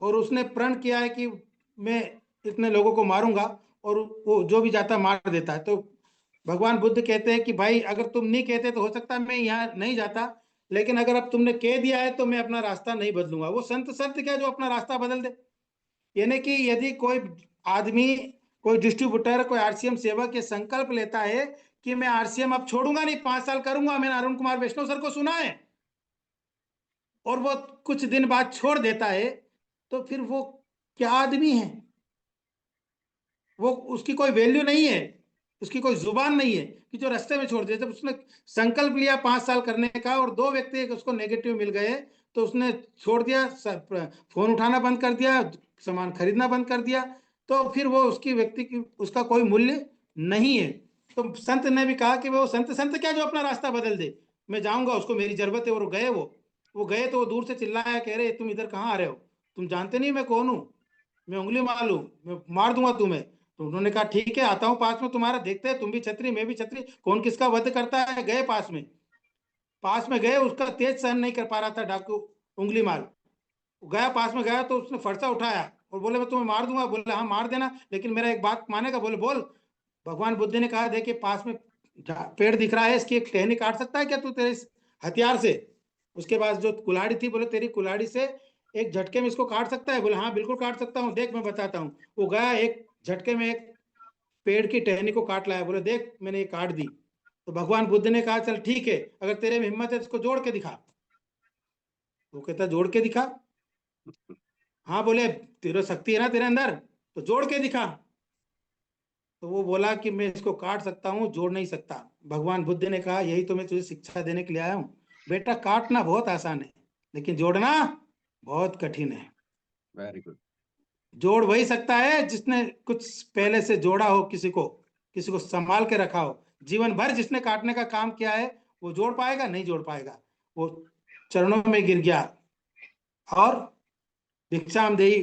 और उसने प्रण किया है कि मैं इतने लोगों को मारूंगा, और वो जो भी जाता मार देता है। तो भगवान बुद्ध कहते हैं कि भाई अगर तुम नहीं कहते तो हो सकता है मैं यहाँ नहीं जाता, लेकिन अगर अब तुमने कह दिया है तो मैं अपना रास्ता नहीं बदलूंगा। वो संत क्या जो अपना रास्ता बदल दे? यानी कि यदि कोई आदमी, कोई डिस्ट्रीब्यूटर, कोई आरसीएम सेवक ये संकल्प लेता है कि मैं आरसीएम अब छोड़ूंगा नहीं, 5 साल करूंगा, मैंने अरुण कुमार वैष्णव सर को सुना है, और वो कुछ दिन बाद छोड़ देता है, तो फिर वो क्या आदमी है? वो, उसकी कोई वैल्यू नहीं है, उसकी कोई जुबान नहीं है कि जो रास्ते में छोड़ दिया। जब उसने संकल्प लिया 5 साल करने का और 2 व्यक्ति उसको नेगेटिव मिल गए, तो उसने छोड़ दिया, फोन उठाना बंद कर दिया, सामान खरीदना बंद कर दिया, तो फिर वो उसकी व्यक्ति की, उसका कोई मूल्य नहीं है। तो संत ने भी कहा कि वो संत संत क्या जो अपना रास्ता बदल दे, मैं जाऊंगा, उसको मेरी जरूरत है। और गए, वो गए तो वो दूर से चिल्लाया, कह रहे तुम इधर कहाँ आ रहे हो, तुम जानते नहीं मैं कौन हूँ, मैं उंगली मार लूं, मैं मार दूंगा तुम्हें। तो उन्होंने कहा ठीक है, आता हूं पास में तुम्हारा, देखते हैं, तुम भी छतरी मैं भी छतरी, कौन किसका वध करता है। गए पास में गए, उसका तेज सहन नहीं कर पा रहा था डाकू, उंगली मार गया, पास में गया तो उसने फरसा उठाया और बोले मैं तुम्हें मार दूंगा। बोले हाँ मार देना, लेकिन मेरा एक बात मानेगा? बोले बोल। भगवान बुद्ध ने कहा देखिए पास में पेड़ दिख रहा है, इसकी एक टहनी काट सकता है क्या तू तेरे इस हथियार से? उसके बाद जो कुल्हाड़ी थी, बोले तेरी कुल्हाड़ी से एक झटके में इसको काट सकता है? बोले हाँ बिल्कुल काट सकता हूँ, देख मैं बताता हूँ। वो गया, एक झटके में एक पेड़ की टहनी को काट लाया। बोले देख मैंने ये काट दी। तो भगवान बुद्ध ने कहा चल ठीक है, अगर तेरे में हिम्मत है तो इसको जोड़ के दिखा। वो कहता जोड़ के दिखा? हाँ, बोले तेरा शक्ति है ना तेरे अंदर, तो जोड़ के दिखा। तो वो बोला कि मैं इसको काट सकता हूँ, जोड़ नहीं सकता। भगवान बुद्ध ने कहा यही तो मैं तुझे शिक्षा देने के लिए आया हूँ बेटा, काटना बहुत आसान है लेकिन जोड़ना बहुत कठिन है। Very good. जोड़ वही सकता है जिसने कुछ पहले से जोड़ा हो, किसी को संभाल के रखा हो। जीवन भर जिसने काटने का काम किया है वो जोड़ पाएगा? नहीं जोड़ पाएगा। वो चरणों में गिर गया और भिक्षाम देही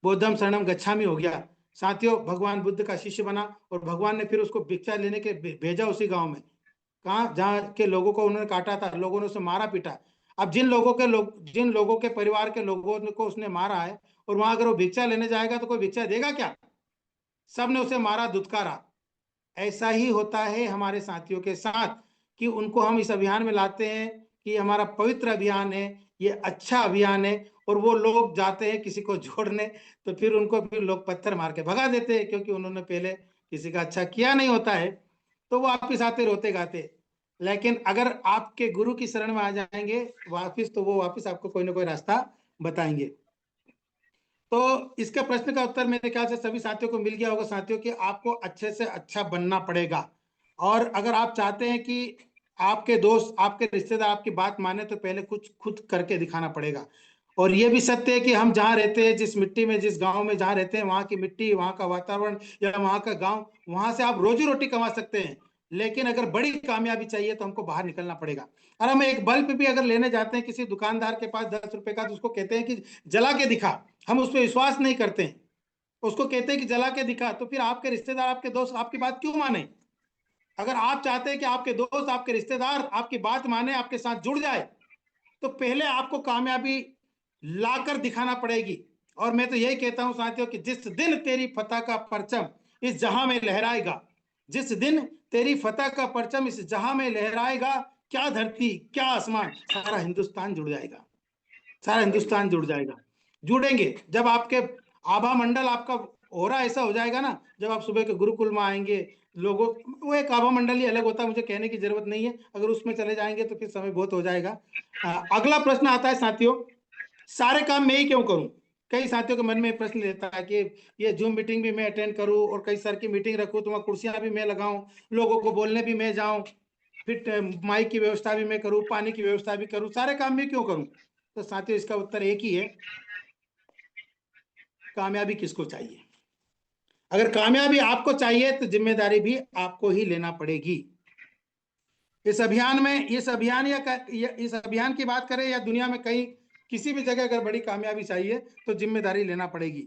बोधम शरणम गच्छामि हो गया। साथियों, भगवान बुद्ध का शिष्य बना और भगवान ने फिर उसको भिक्षा लेने के भेजा उसी गांव में, कहा जहाँ के लोगों को उन्होंने काटा था, लोगों ने उसे मारा पीटा। अब जिन लोगों के परिवार के लोगों को उसने मारा है, और वहां अगर वो भिक्षा लेने जाएगा तो कोई भिक्षा देगा क्या? सबने उसे मारा, दुत्कारा। ऐसा ही होता है हमारे साथियों के साथ कि उनको हम इस अभियान में लाते हैं कि हमारा पवित्र अभियान है, ये अच्छा अभियान है, और वो लोग जाते हैं किसी को जोड़ने, तो फिर उनको फिर लोग पत्थर मार के भगा देते हैं, क्योंकि उन्होंने पहले किसी का अच्छा किया नहीं होता है। तो वो वापिस आते रोते गाते। लेकिन अगर आपके गुरु की शरण में आ जाएंगे वापिस, तो वो वापिस आपको कोई ना कोई रास्ता बताएंगे। तो इसके प्रश्न का उत्तर मेरे ख्याल से सभी साथियों को मिल गया होगा साथियों, कि आपको अच्छे से अच्छा बनना पड़ेगा। और अगर आप चाहते हैं कि आपके दोस्त, आपके रिश्तेदार आपकी बात माने, तो पहले कुछ खुद करके दिखाना पड़ेगा। और ये भी सत्य है कि हम जहाँ रहते हैं, जिस मिट्टी में, जिस गांव में जहाँ रहते हैं, वहाँ की मिट्टी, वहाँ का वातावरण या वहाँ का गांव, वहां से आप रोजी रोटी कमा सकते हैं। लेकिन अगर बड़ी कामयाबी चाहिए तो हमको बाहर निकलना पड़ेगा। और हम एक बल्ब भी अगर लेने जाते हैं किसी दुकानदार के पास 10 रुपए का, तो उसको कहते हैं कि जला के दिखा, हम उस पर विश्वास नहीं करते हैं, उसको कहते हैं कि जला के दिखा। तो फिर आपके रिश्तेदार, आपके दोस्त आपकी बात क्यों माने? अगर आप चाहते हैं कि आपके दोस्त, आपके रिश्तेदार आपकी बात माने, आपके साथ जुड़ जाए, तो पहले आपको कामयाबी लाकर दिखाना पड़ेगी। और मैं तो यही कहता हूं साथियों कि जिस दिन तेरी फतह का परचम इस जहां में लहराएगा, जिस दिन तेरी फतह का परचम इस जहां में लहराएगा, क्या धरती क्या आसमान, सारा हिंदुस्तान जुड़ जाएगा, सारा हिंदुस्तान जुड़ जाएगा। जुड़ेंगे जब आपके आभा मंडल आपका हो ऐसा हो जाएगा ना, जब आप सुबह के गुरुकुल में आएंगे, लोगों, वो एक आभा मंडल ही अलग होता है, मुझे कहने की जरूरत नहीं है, अगर उसमें चले जाएंगे तो फिर समय बहुत हो जाएगा। अगला प्रश्न आता है साथियों, सारे काम मैं ही क्यों करूं? कई साथियों के मन में प्रश्न रहता है कि ये जूम मीटिंग भी मैं अटेंड करूं, और कई सर की मीटिंग रखूं तो वहां कुर्सियां भी मैं लगाऊं, लोगों को बोलने भी मैं जाऊं, फिर माइक की व्यवस्था भी मैं करूं, पानी की व्यवस्था भी करूं, सारे काम मैं क्यों करूं? तो साथियों इसका उत्तर एक ही है, कामयाबी किसको चाहिए? अगर कामयाबी आपको चाहिए तो जिम्मेदारी भी आपको ही लेना पड़ेगी। इस अभियान में, इस अभियान की बात करें या दुनिया में कहीं किसी भी जगह अगर बड़ी कामयाबी चाहिए तो जिम्मेदारी लेना पड़ेगी।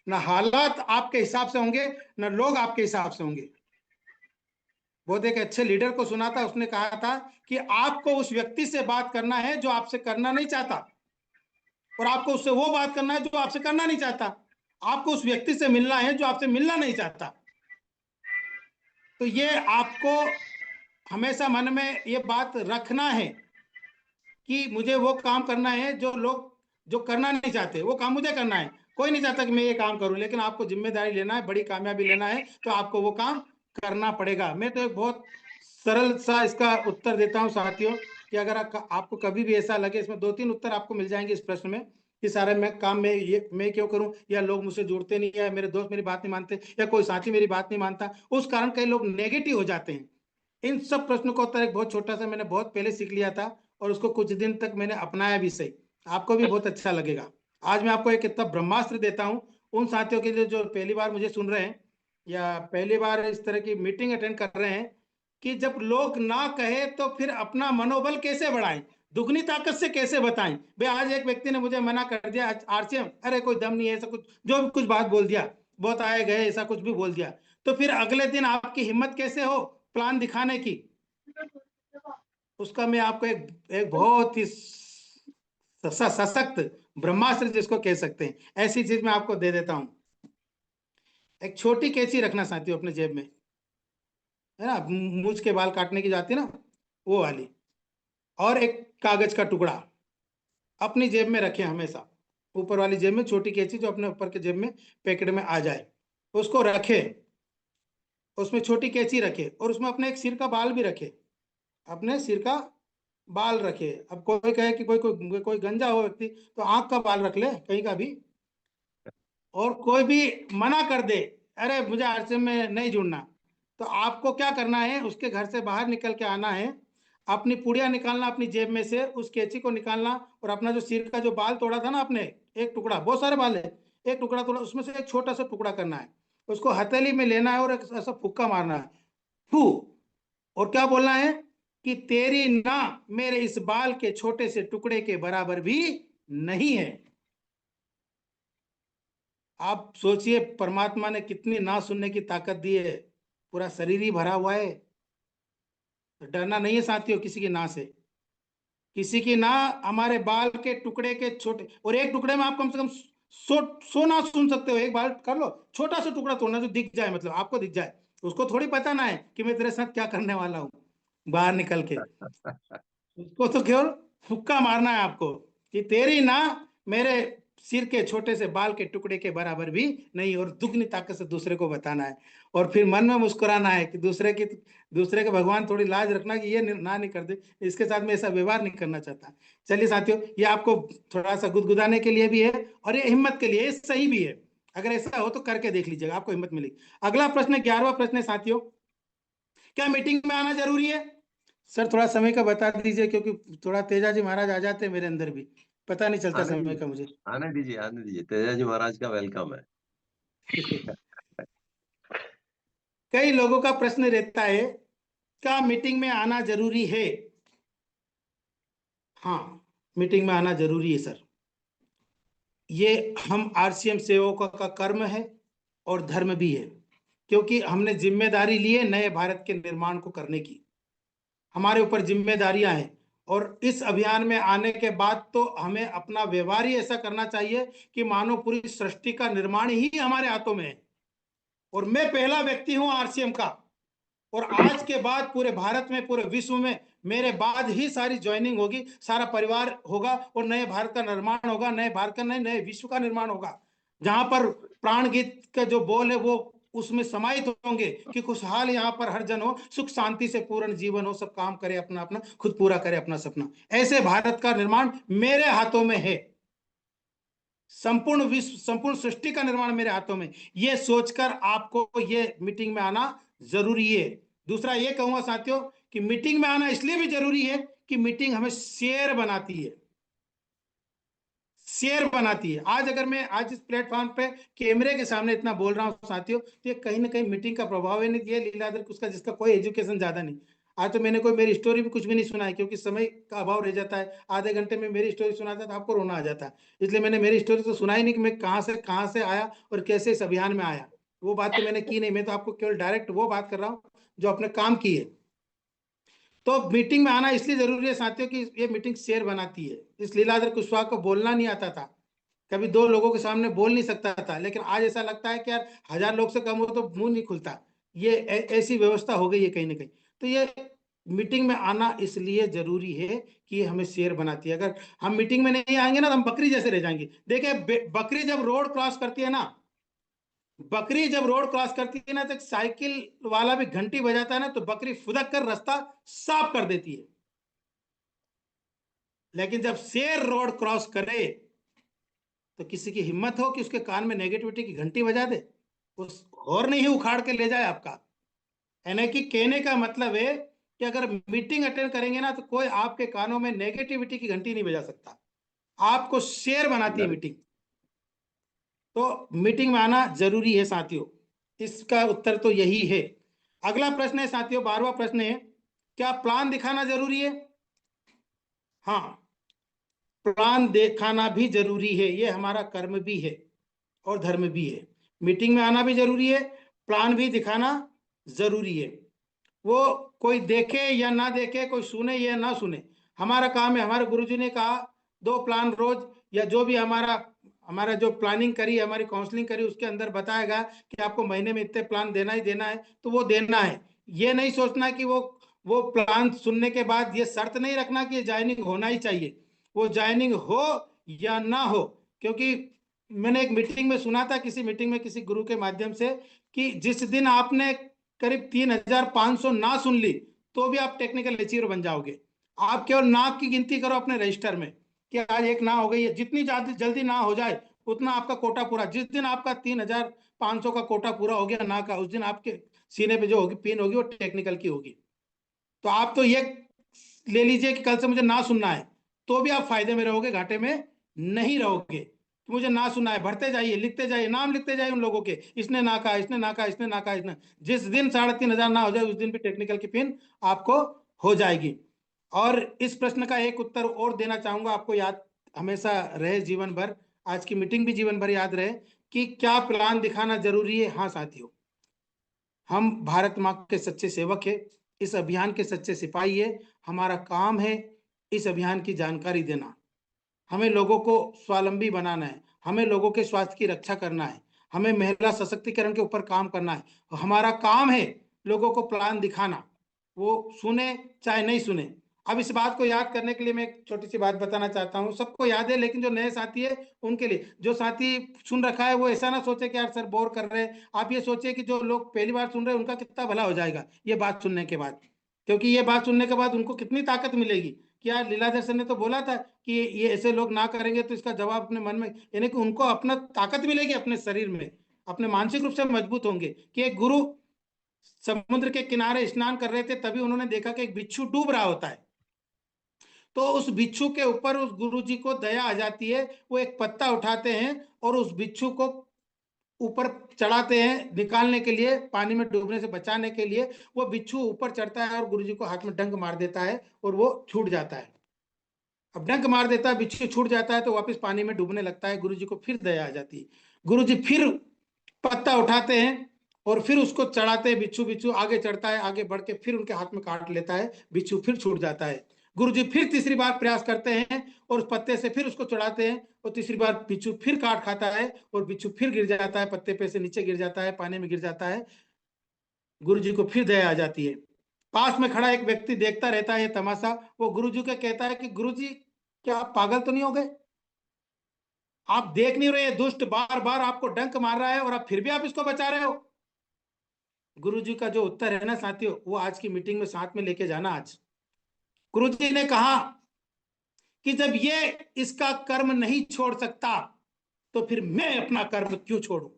ना हालात आपके हिसाब से होंगे, ना लोग आपके हिसाब से होंगे। बहुत एक अच्छे लीडर को सुना था, उसने कहा था कि आपको उस व्यक्ति से बात करना है जो आपसे करना नहीं चाहता, और आपको उससे वो बात करना है जो आपसे करना नहीं चाहता। आपको उस व्यक्ति से मिलना है जो आपसे मिलना नहीं चाहता। तो ये आपको हमेशा मन में ये बात रखना है कि मुझे वो काम करना है जो लोग जो करना नहीं चाहते, वो काम मुझे करना है। कोई नहीं चाहता कि मैं ये काम करूं, लेकिन आपको जिम्मेदारी लेना है, बड़ी कामयाबी लेना है, तो आपको वो काम करना पड़ेगा। मैं तो एक बहुत सरल सा इसका उत्तर देता हूं साथियों, कि अगर आपको कभी भी ऐसा लगे, इसमें 2-3 उत्तर आपको मिल जाएंगे इस प्रश्न में, कि सारा मैं काम में ये मैं क्यों करूं, या लोग मुझसे जुड़ते नहीं, या मेरे दोस्त मेरी बात नहीं मानते, या कोई साथी मेरी बात नहीं मानता, उस कारण कई लोग नेगेटिव हो जाते हैं। इन सब प्रश्नों का उत्तर एक बहुत छोटा सा मैंने बहुत पहले सीख लिया था, और उसको कुछ दिन तक मैंने अपनाया भी सही। आपको भी बहुत अच्छा लगेगा। आज मैं आपको एक इतना ब्रह्मास्त्र देता हूं उन साथियों के लिए जो पहली बार मुझे सुन रहे हैं, या पहली बार इस तरह की मीटिंग अटेंड कर रहे हैं, कि जब लोग ना कहे तो फिर अपना मनोबल कैसे बढ़ाएं, दुगनी ताकत से कैसे बताएं। भाई आज एक व्यक्ति ने मुझे मना कर दिया, आरसीएम, अरे कोई दम नहीं है, ऐसा कुछ जो भी कुछ बात बोल दिया, बहुत आए गए, ऐसा कुछ भी बोल दिया, तो फिर अगले दिन आपकी हिम्मत कैसे हो प्लान दिखाने की। उसका मैं आपको एक बहुत ही सशक्त ब्रह्मास्त्र जिसको कह सकते हैं, ऐसी चीज मैं आपको दे देता हूं। एक छोटी कैंची रखना साथियों अपने जेब में, है ना, मूछ के बाल काटने की जाती है ना, वो वाली, और एक कागज का टुकड़ा अपनी जेब में रखें हमेशा, ऊपर वाली जेब में छोटी कैंची जो अपने ऊपर के जेब में पैकेट में आ जाए, उसको रखे, उसमें छोटी कैंची रखे, और उसमें अपने एक सिर का बाल भी रखे, अपने सिर का बाल रखे। अब कोई कहे कि कोई गंजा हो व्यक्ति, तो आंख का बाल रख ले कहीं का भी, और कोई भी मना कर दे, अरे मुझे आरसीएम में नहीं जुड़ना, तो आपको क्या करना है, उसके घर से बाहर निकल के आना है, अपनी पुड़िया निकालना अपनी जेब में से, उस कैंची को निकालना, और अपना जो सिर का जो बाल तोड़ा था ना आपने, एक टुकड़ा, बहुत सारे बाल है, एक टुकड़ा तोड़ा, उसमें से एक छोटा सा टुकड़ा करना है, उसको हथेली में लेना है और एक ऐसा फुक्का मारना है, फू, और क्या बोलना है कि तेरी ना मेरे इस बाल के छोटे से टुकड़े के बराबर भी नहीं है। आप सोचिए परमात्मा ने कितनी ना सुनने की ताकत दी है, पूरा शरीर ही भरा हुआ है। तो डरना नहीं है साथियों किसी की ना से, किसी की ना, हमारे बाल के टुकड़े के छोटे, और एक टुकड़े में आप कम से कम 100 ना सुन सकते हो, एक बाल कर लो, छोटा सा टुकड़ा तोड़ना जो दिख जाए, मतलब आपको दिख जाए, उसको थोड़ी पता ना है कि मैं तेरे साथ क्या करने वाला हूँ बाहर निकल के। उसको तो केवल फुक्का मारना है आपको, कि तेरी ना मेरे सिर के छोटे से बाल के टुकड़े के बराबर भी नहीं, और दुगनी ताकत से दूसरे को बताना है, और फिर मन में मुस्कुराना है कि दूसरे के भगवान थोड़ी लाज रखना, कि ये ना नहीं कर दे, इसके साथ मैं ऐसा व्यवहार नहीं करना चाहता। चलिए साथियों, ये आपको थोड़ा सा गुदगुदाने के लिए भी है, और ये हिम्मत के लिए, ये सही भी है, अगर ऐसा हो तो करके देख लीजिएगा, आपको हिम्मत मिलेगी। अगला प्रश्न, 11वां प्रश्न है साथियों, क्या मीटिंग में आना जरूरी है? सर थोड़ा समय का बता दीजिए, क्योंकि थोड़ा तेजा जी महाराज आ जाते हैं मेरे अंदर भी, पता नहीं चलता आने समय दीजिए, का मुझे। आने दीजिए, तेजा जी महाराज का वेलकम है। कई लोगों का प्रश्न रहता है, क्या मीटिंग में आना जरूरी है? हाँ, मीटिंग में आना जरूरी है सर। ये हम आरसीएम सेवकों का कर्म है और धर्म भी है, क्योंकि हमने जिम्मेदारी ली है नए भारत के निर्माण को करने की, हमारे ऊपर जिम्मेदारियां हैं, और इस अभियान में आने के बाद तो हमें अपना व्यवहार ही ऐसा करना चाहिए कि मानो पूरी सृष्टि का निर्माण ही हमारे हाथों में है, और मैं पहला व्यक्ति हूं आरसीएम का, और आज के बाद पूरे भारत में, पूरे विश्व में मेरे बाद ही सारी ज्वाइनिंग होगी, सारा परिवार होगा, और नए भारत का निर्माण होगा, नए भारत का नए नए विश्व का निर्माण होगा, जहां पर प्राण गीत का जो बोल है वो उसमें समाहित होंगे, कि खुशहाल यहाँ पर हर जन हो, सुख शांति से पूर्ण जीवन हो, सब काम करे अपना अपना, खुद पूरा करे अपना सपना। ऐसे भारत का निर्माण मेरे हाथों में है, संपूर्ण विश्व, संपूर्ण सृष्टि का निर्माण मेरे हाथों में, ये सोचकर आपको ये मीटिंग में आना जरूरी है। दूसरा ये कहूंगा साथियों, कि मीटिंग में आना इसलिए भी जरूरी है कि मीटिंग हमें शेयर बनाती है, शेयर बनाती है। आज अगर मैं आज इस प्लेटफॉर्म पे कैमरे के सामने इतना बोल रहा हूं साथियों, तो ये कहीं ना कहीं मीटिंग का प्रभाव है, नहीं ये लीलाधर उसका जिसका कोई एजुकेशन ज्यादा नहीं। आज तो मैंने कोई मेरी स्टोरी भी कुछ भी नहीं सुना है, क्योंकि समय का अभाव रह जाता है, आधे घंटे में मेरी स्टोरी सुनाता तो आपको रोना आ जाता है, इसलिए मैंने मेरी स्टोरी तो सुना ही नहीं, कि मैं कहाँ से आया और कैसे इस अभियान में आया, वो बात तो मैंने की नहीं। मैं तो आपको केवल डायरेक्ट वो बात कर रहा हूँ जो अपने काम की है। तो मीटिंग में आना इसलिए जरूरी है साथियों, कि ये मीटिंग शेयर बनाती है। इस लीलाधर कुशवाहा को बोलना नहीं आता था, कभी 2 लोगों के सामने बोल नहीं सकता था, लेकिन आज ऐसा लगता है कि यार 1000 लोग से कम हो तो मुंह नहीं खुलता, ये ऐसी व्यवस्था हो गई है कहीं ना कहीं। तो ये मीटिंग में आना इसलिए जरूरी है कि ये हमें शेयर बनाती है। अगर हम मीटिंग में नहीं आएंगे ना, तो हम बकरी जैसे रह जाएंगे। देखिए बकरी जब रोड क्रॉस करती है ना, बकरी जब रोड क्रॉस करती है ना तो साइकिल वाला भी घंटी बजाता है ना तो बकरी फुदक कर रास्ता साफ कर देती है। लेकिन जब शेर रोड क्रॉस करे तो किसी की हिम्मत हो कि उसके कान में नेगेटिविटी की घंटी बजा दे, उस और नहीं उखाड़ के ले जाए आपका। यानी कि कहने का मतलब है कि अगर मीटिंग अटेंड करेंगे ना तो कोई आपके कानों में नेगेटिविटी की घंटी नहीं बजा सकता। आपको शेर बनाती है मीटिंग। तो मीटिंग में आना जरूरी है साथियों, इसका उत्तर तो यही है। अगला प्रश्न है साथियों, 12वां प्रश्न है, क्या प्लान दिखाना जरूरी है? हाँ, प्लान दिखाना भी जरूरी है, ये हमारा कर्म भी है और धर्म भी है। मीटिंग में आना भी जरूरी है, प्लान भी दिखाना जरूरी है। वो कोई देखे या ना देखे, कोई सुने या ना सुने, हमारा काम है। हमारे गुरुजी ने कहा 2 प्लान रोज, या जो भी हमारा हमारा जो प्लानिंग करी, हमारी काउंसलिंग करी, उसके अंदर बताएगा कि आपको महीने में इतने प्लान देना ही देना है, तो वो देना है। ये नहीं सोचना कि वो प्लान सुनने के बाद ये शर्त नहीं रखना कि ये ज्वाइनिंग होना ही चाहिए, वो ज्वाइनिंग हो या ना हो। क्योंकि मैंने एक मीटिंग में सुना था, किसी मीटिंग में किसी गुरु के माध्यम से, कि जिस दिन आपने करीब 3,500 ना सुन ली तो भी आप टेक्निकल अचीवर बन जाओगे। आप केवल ना की गिनती करो अपने रजिस्टर में कि आज एक ना हो गई है, जितनी जल्दी ना हो जाए उतना आपका कोटा पूरा। जिस दिन आपका 3,500 का कोटा पूरा हो गया ना का, उस दिन आपके सीने पे जो होगी पिन होगी वो टेक्निकल की होगी। तो आप तो ये ले लीजिए कि कल से मुझे ना सुनना है, तो भी आप फायदे में रहोगे, घाटे में नहीं रहोगे। तो मुझे ना सुनना है, भरते जाइए, लिखते जाइए, नाम लिखते जाइए उन लोगों के, इसने ना कहा, इसने ना कहा, इसने ना कहा, इसने। जिस दिन 3,500 ना हो जाए उस दिन भी टेक्निकल की पिन आपको हो जाएगी। और इस प्रश्न का एक उत्तर और देना चाहूंगा, आपको याद हमेशा रहे जीवन भर, आज की मीटिंग भी जीवन भर याद रहे, कि क्या प्लान दिखाना जरूरी है? हाँ साथियों, हम भारत माँ के सच्चे सेवक है, इस अभियान के सच्चे सिपाही है। हमारा काम है इस अभियान की जानकारी देना। हमें लोगों को स्वावलंबी बनाना है, हमें लोगों के स्वास्थ्य की रक्षा करना है, हमें महिला सशक्तिकरण के ऊपर काम करना है। हमारा काम है लोगों को प्लान दिखाना, वो सुने चाहे नहीं सुने। अब इस बात को याद करने के लिए मैं एक छोटी सी बात बताना चाहता हूँ, सबको याद है लेकिन जो नए साथी है उनके लिए। जो साथी सुन रखा है वो ऐसा ना सोचे कि यार सर बोर कर रहे हैं, आप ये सोचिए कि जो लोग पहली बार सुन रहे हैं उनका कितना भला हो जाएगा ये बात सुनने के बाद। क्योंकि ये बात सुनने के बाद उनको कितनी ताकत मिलेगी कि यार लीलाधर सर ने तो बोला था कि ये ऐसे लोग ना करेंगे, तो इसका जवाब अपने मन में, यानी कि उनको अपना ताकत मिलेगी अपने शरीर में, अपने मानसिक रूप से मजबूत होंगे। कि एक गुरु समुद्र के किनारे स्नान कर रहे थे, तभी उन्होंने देखा कि एक बिच्छू डूब रहा होता है। तो उस बिच्छू के ऊपर उस गुरु जी को दया आ जाती है, वो एक पत्ता उठाते हैं और उस बिच्छू को ऊपर चढ़ाते हैं निकालने के लिए, पानी में डूबने से बचाने के लिए। वो बिच्छू ऊपर चढ़ता है और गुरु जी को हाथ में डंक मार देता है और वो छूट जाता है। अब डंक मार देता है, बिच्छू छूट जाता है तो वापस पानी में डूबने लगता है। गुरु जी को फिर दया आ जाती है, गुरु जी फिर पत्ता उठाते हैं और फिर उसको चढ़ाते हैं। बिच्छू बिच्छू आगे चढ़ता है, आगे बढ़ के फिर उनके हाथ में काट लेता है, बिच्छू फिर छूट जाता है। गुरु जी फिर तीसरी बार प्रयास करते हैं और उस पत्ते से फिर उसको चढ़ाते हैं और तीसरी बार बिच्छू फिर काट खाता है और बिच्छू फिर गिर जाता है, पत्ते पे से नीचे गिर जाता है, पानी में गिर जाता है। गुरु जी को फिर दया आ जाती है। पास में खड़ा एक व्यक्ति देखता रहता है ये तमाशा। वो गुरु जी को कहता है कि गुरु जी, क्या आप पागल तो नहीं हो गए? आप देख नहीं रहे दुष्ट बार बार आपको डंक मार रहा है और आप फिर भी आप इसको बचा रहे हो? गुरु जी का जो उत्तर है ना साथियों, वो आज की मीटिंग में साथ में लेके जाना। आज गुरु जी ने कहा कि जब ये इसका कर्म नहीं छोड़ सकता तो फिर मैं अपना कर्म क्यों छोड़ू?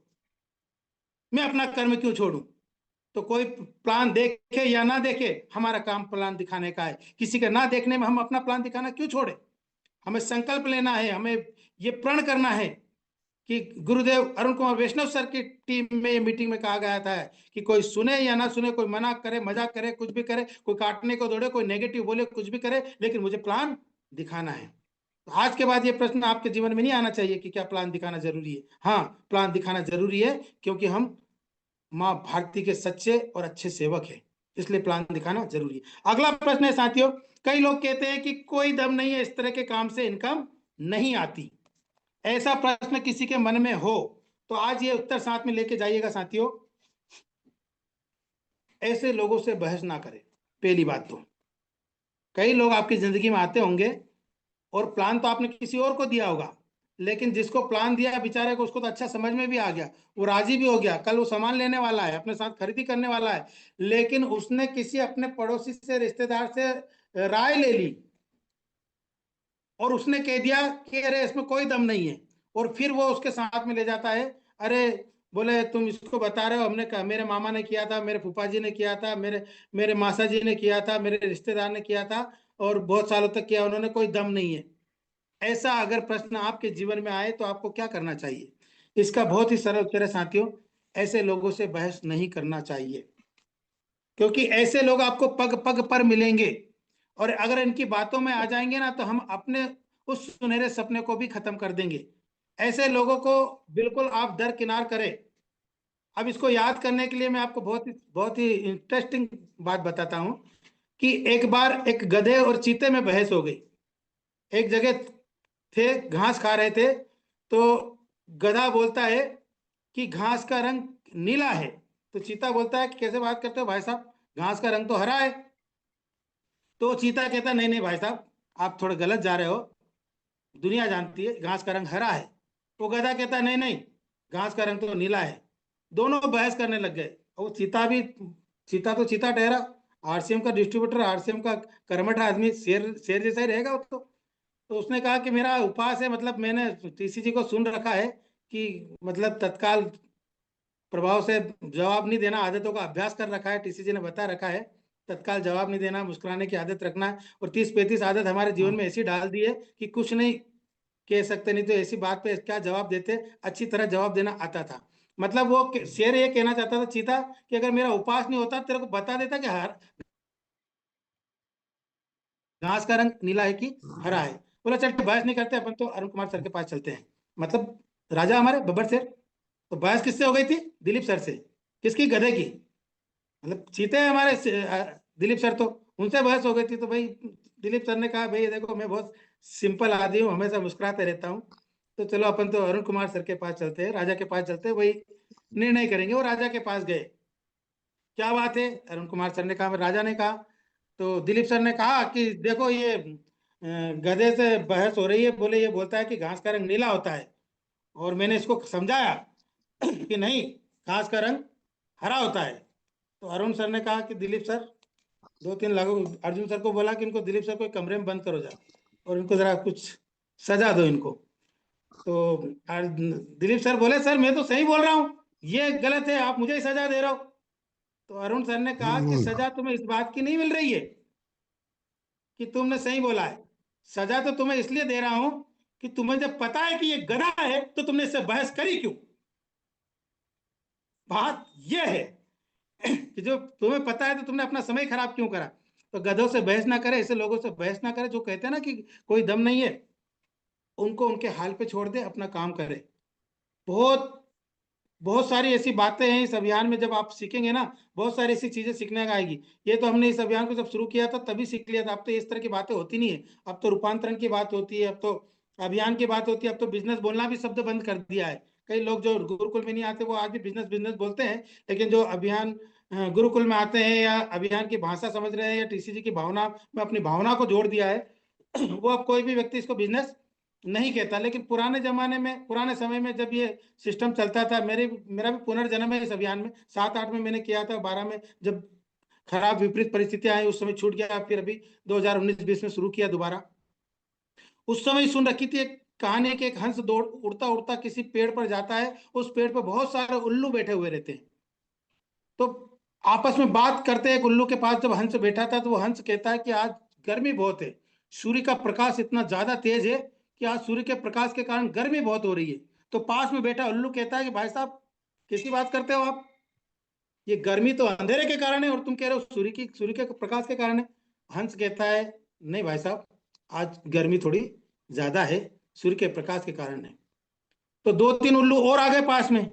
मैं अपना कर्म क्यों छोड़ू? तो कोई प्लान देखे या ना देखे, हमारा काम प्लान दिखाने का है। किसी का ना देखने में हम अपना प्लान दिखाना क्यों छोड़े? हमें संकल्प लेना है, हमें ये प्रण करना है कि गुरुदेव अरुण कुमार वैष्णव सर की टीम में ये मीटिंग में कहा गया था कि कोई सुने या ना सुने, कोई मना करे, मजाक करे, कुछ भी करे, कोई काटने को दौड़े, कोई नेगेटिव बोले, कुछ भी करे, लेकिन मुझे प्लान दिखाना है। तो आज के बाद ये प्रश्न आपके जीवन में नहीं आना चाहिए कि क्या प्लान दिखाना जरूरी है। हाँ, प्लान दिखाना जरूरी है, क्योंकि हम माँ भारती के सच्चे और अच्छे सेवक हैं, इसलिए प्लान दिखाना जरूरी है। अगला प्रश्न है साथियों, कई लोग कहते हैं कि कोई दम नहीं है, इस तरह के काम से इनकम नहीं आती। ऐसा प्रश्न किसी के मन में हो तो आज ये उत्तर साथ में लेके जाइएगा साथियों। ऐसे लोगों से बहस ना करें। पहली बात तो, कई लोग आपकी जिंदगी में आते होंगे और प्लान तो आपने किसी और को दिया होगा, लेकिन जिसको प्लान दिया बेचारे को, उसको तो अच्छा समझ में भी आ गया, वो राजी भी हो गया, कल वो सामान लेने वाला है, अपने साथ खरीदी करने वाला है, लेकिन उसने किसी अपने पड़ोसी से, रिश्तेदार से राय ले ली और उसने कह दिया कि अरे इसमें कोई दम नहीं है, और फिर वो उसके साथ में ले जाता है। अरे बोले तुम इसको बता रहे हो, हमने कहा मेरे मामा ने किया था, मेरे फूफा जी ने किया था, मेरे मेरे मासा जी ने किया था, मेरे रिश्तेदार ने किया था, और बहुत सालों तक किया उन्होंने, कोई दम नहीं है। ऐसा अगर प्रश्न आपके जीवन में आए तो आपको क्या करना चाहिए? इसका बहुत ही सरल उत्तर है साथियों, ऐसे लोगों से बहस नहीं करना चाहिए, क्योंकि ऐसे लोग आपको पग पग पर मिलेंगे, और अगर इनकी बातों में आ जाएंगे ना तो हम अपने उस सुनहरे सपने को भी खत्म कर देंगे। ऐसे लोगों को बिल्कुल आप दरकिनार करें। अब इसको याद करने के लिए मैं आपको बहुत ही इंटरेस्टिंग बात बताता हूं कि एक बार एक गधे और चीते में बहस हो गई। एक जगह थे, घास खा रहे थे, तो गधा बोलता है कि घास का रंग नीला है, तो चीता बोलता है कि कैसे बात करते हो भाई साहब, घास का रंग तो हरा है। तो चीता कहता नहीं नहीं भाई साहब, आप थोड़े गलत जा रहे हो, दुनिया जानती है घास का रंग हरा है। वो गधा कहता नहीं नहीं, घास का रंग तो नीला है। दोनों बहस करने लग गए। वो चीता तो चीता ठहरा, आरसीएम का डिस्ट्रीब्यूटर, आरसीएम का कर्मठ आदमी, शेर शेर जैसा ही रहेगा वो तो उसने कहा कि मेरा उपास है, मतलब मैंने टीसीजी को सुन रखा है कि मतलब तत्काल प्रभाव से जवाब नहीं देना, आदतों का अभ्यास कर रखा है, टीसीजी ने बता रखा है, तत्काल जवाब नहीं देना, मुस्कुराने की आदत रखना है, और 30-35 आदत हमारे जीवन में ऐसी डाल दी है कि कुछ नहीं कह सकते, नहीं तो ऐसी बात पे क्या जवाब देते, अच्छी तरह जवाब देना आता था। मतलब वो शेर ये कहना चाहता था चीता कि अगर मेरा उपास नहीं होता तेरे को बता देता कि हर घास का रंग नीला है कि हरा है। बोला चल बहस नहीं करते अपन, तो अरुण कुमार सर के पास चलते हैं, मतलब राजा हमारे बब्बर शेर। तो बहस किससे हो गई थी? दिलीप सर से। किसकी? गधे की। मतलब चीते हैं हमारे दिलीप सर, तो उनसे बहस हो गई थी। तो भाई दिलीप सर ने कहा भाई देखो मैं बहुत सिंपल आदमी हूँ, हमेशा मुस्कुराते रहता हूँ, तो चलो अपन तो अरुण कुमार सर के पास चलते हैं, राजा के पास चलते हैं, वही निर्णय करेंगे। वो राजा के पास गए। क्या बात है? अरुण कुमार सर ने कहा, राजा ने कहा। तो दिलीप सर ने कहा कि देखो ये गधे से बहस हो रही है, बोले ये बोलता है कि घास का रंग नीला होता है, और मैंने इसको समझाया कि नहीं, घास का रंग हरा होता है। तो अरुण सर ने कहा कि दिलीप सर, 2-3 लागू अर्जुन सर को बोला कि इनको दिलीप सर को एक कमरे में बंद करो जा, और इनको जरा कुछ सजा दो इनको। तो दिलीप सर बोले सर मैं तो सही बोल रहा हूँ, ये गलत है, आप मुझे ही सजा दे रहे हो। तो अरुण सर ने कहा कि सजा तुम्हें इस बात की नहीं मिल रही है कि तुमने सही बोला है, सजा तो तुम्हें इसलिए दे रहा हूं कि तुम्हें जब पता है कि ये गधा है तो तुमने इससे बहस करी क्यों। बात यह है कि जो तुम्हें पता है तो तुमने अपना समय खराब क्यों करा। तो गधों से बहस ना करे, ऐसे लोगों से बहस ना करे जो कहते हैं ना कि कोई दम नहीं है, उनको उनके हाल पे छोड़ दे, अपना काम करे। बहुत बहुत सारी ऐसी बातें हैं इस अभियान में, जब आप सीखेंगे ना बहुत सारी ऐसी चीजें सीखने का आएगी। ये तो हमने इस अभियान को जब शुरू किया था तभी सीख लिया था, अब तो इस तरह की बातें होती नहीं है। अब तो रूपांतरण की बात होती है, अब तो अभियान की बात होती है, अब तो बिजनेस बोलना भी शब्द बंद कर दिया है। कई लोग जो गुरुकुल में नहीं आते वो आज भी बिजनेस बिजनेस बोलते हैं, लेकिन जो अभियान गुरुकुल में आते हैं या अभियान की भाषा समझ रहे हैं या टीसीजी की भावना में अपनी भावना को जोड़ दिया है वो अब कोई भी व्यक्ति इसको बिजनेस नहीं कहता। लेकिन पुराने जमाने में, पुराने समय में जब ये सिस्टम चलता था, मेरा भी पुनर्जन्म है इस अभियान में, 7-8 में मैंने किया था, 12 में जब खराब विपरीत परिस्थितियां आई उस समय छूट गया, फिर अभी 2019-20 में शुरू किया दोबारा। उस समय सुन रखी थी एक कहानी कि एक हंस दौड़ उड़ता उड़ता किसी पेड़ पर जाता है, उस पेड़ पर बहुत सारे उल्लू बैठे हुए रहते हैं। तो आपस में बात करते हैं, एक उल्लू के पास जब हंस बैठा था तो वो हंस कहता है कि आज गर्मी बहुत है, सूर्य का प्रकाश इतना ज्यादा तेज है कि आज सूर्य के प्रकाश के कारण गर्मी बहुत हो रही है। तो पास में बैठा उल्लू कहता है कि भाई साहब किसकी बात करते हो आप, ये गर्मी तो अंधेरे के कारण है और तुम कह रहे हो सूर्य के प्रकाश के कारण है। हंस कहता है नहीं भाई साहब, आज गर्मी थोड़ी ज्यादा है, सूर्य के प्रकाश के कारण है। तो 2-3 उल्लू और आ गए पास में,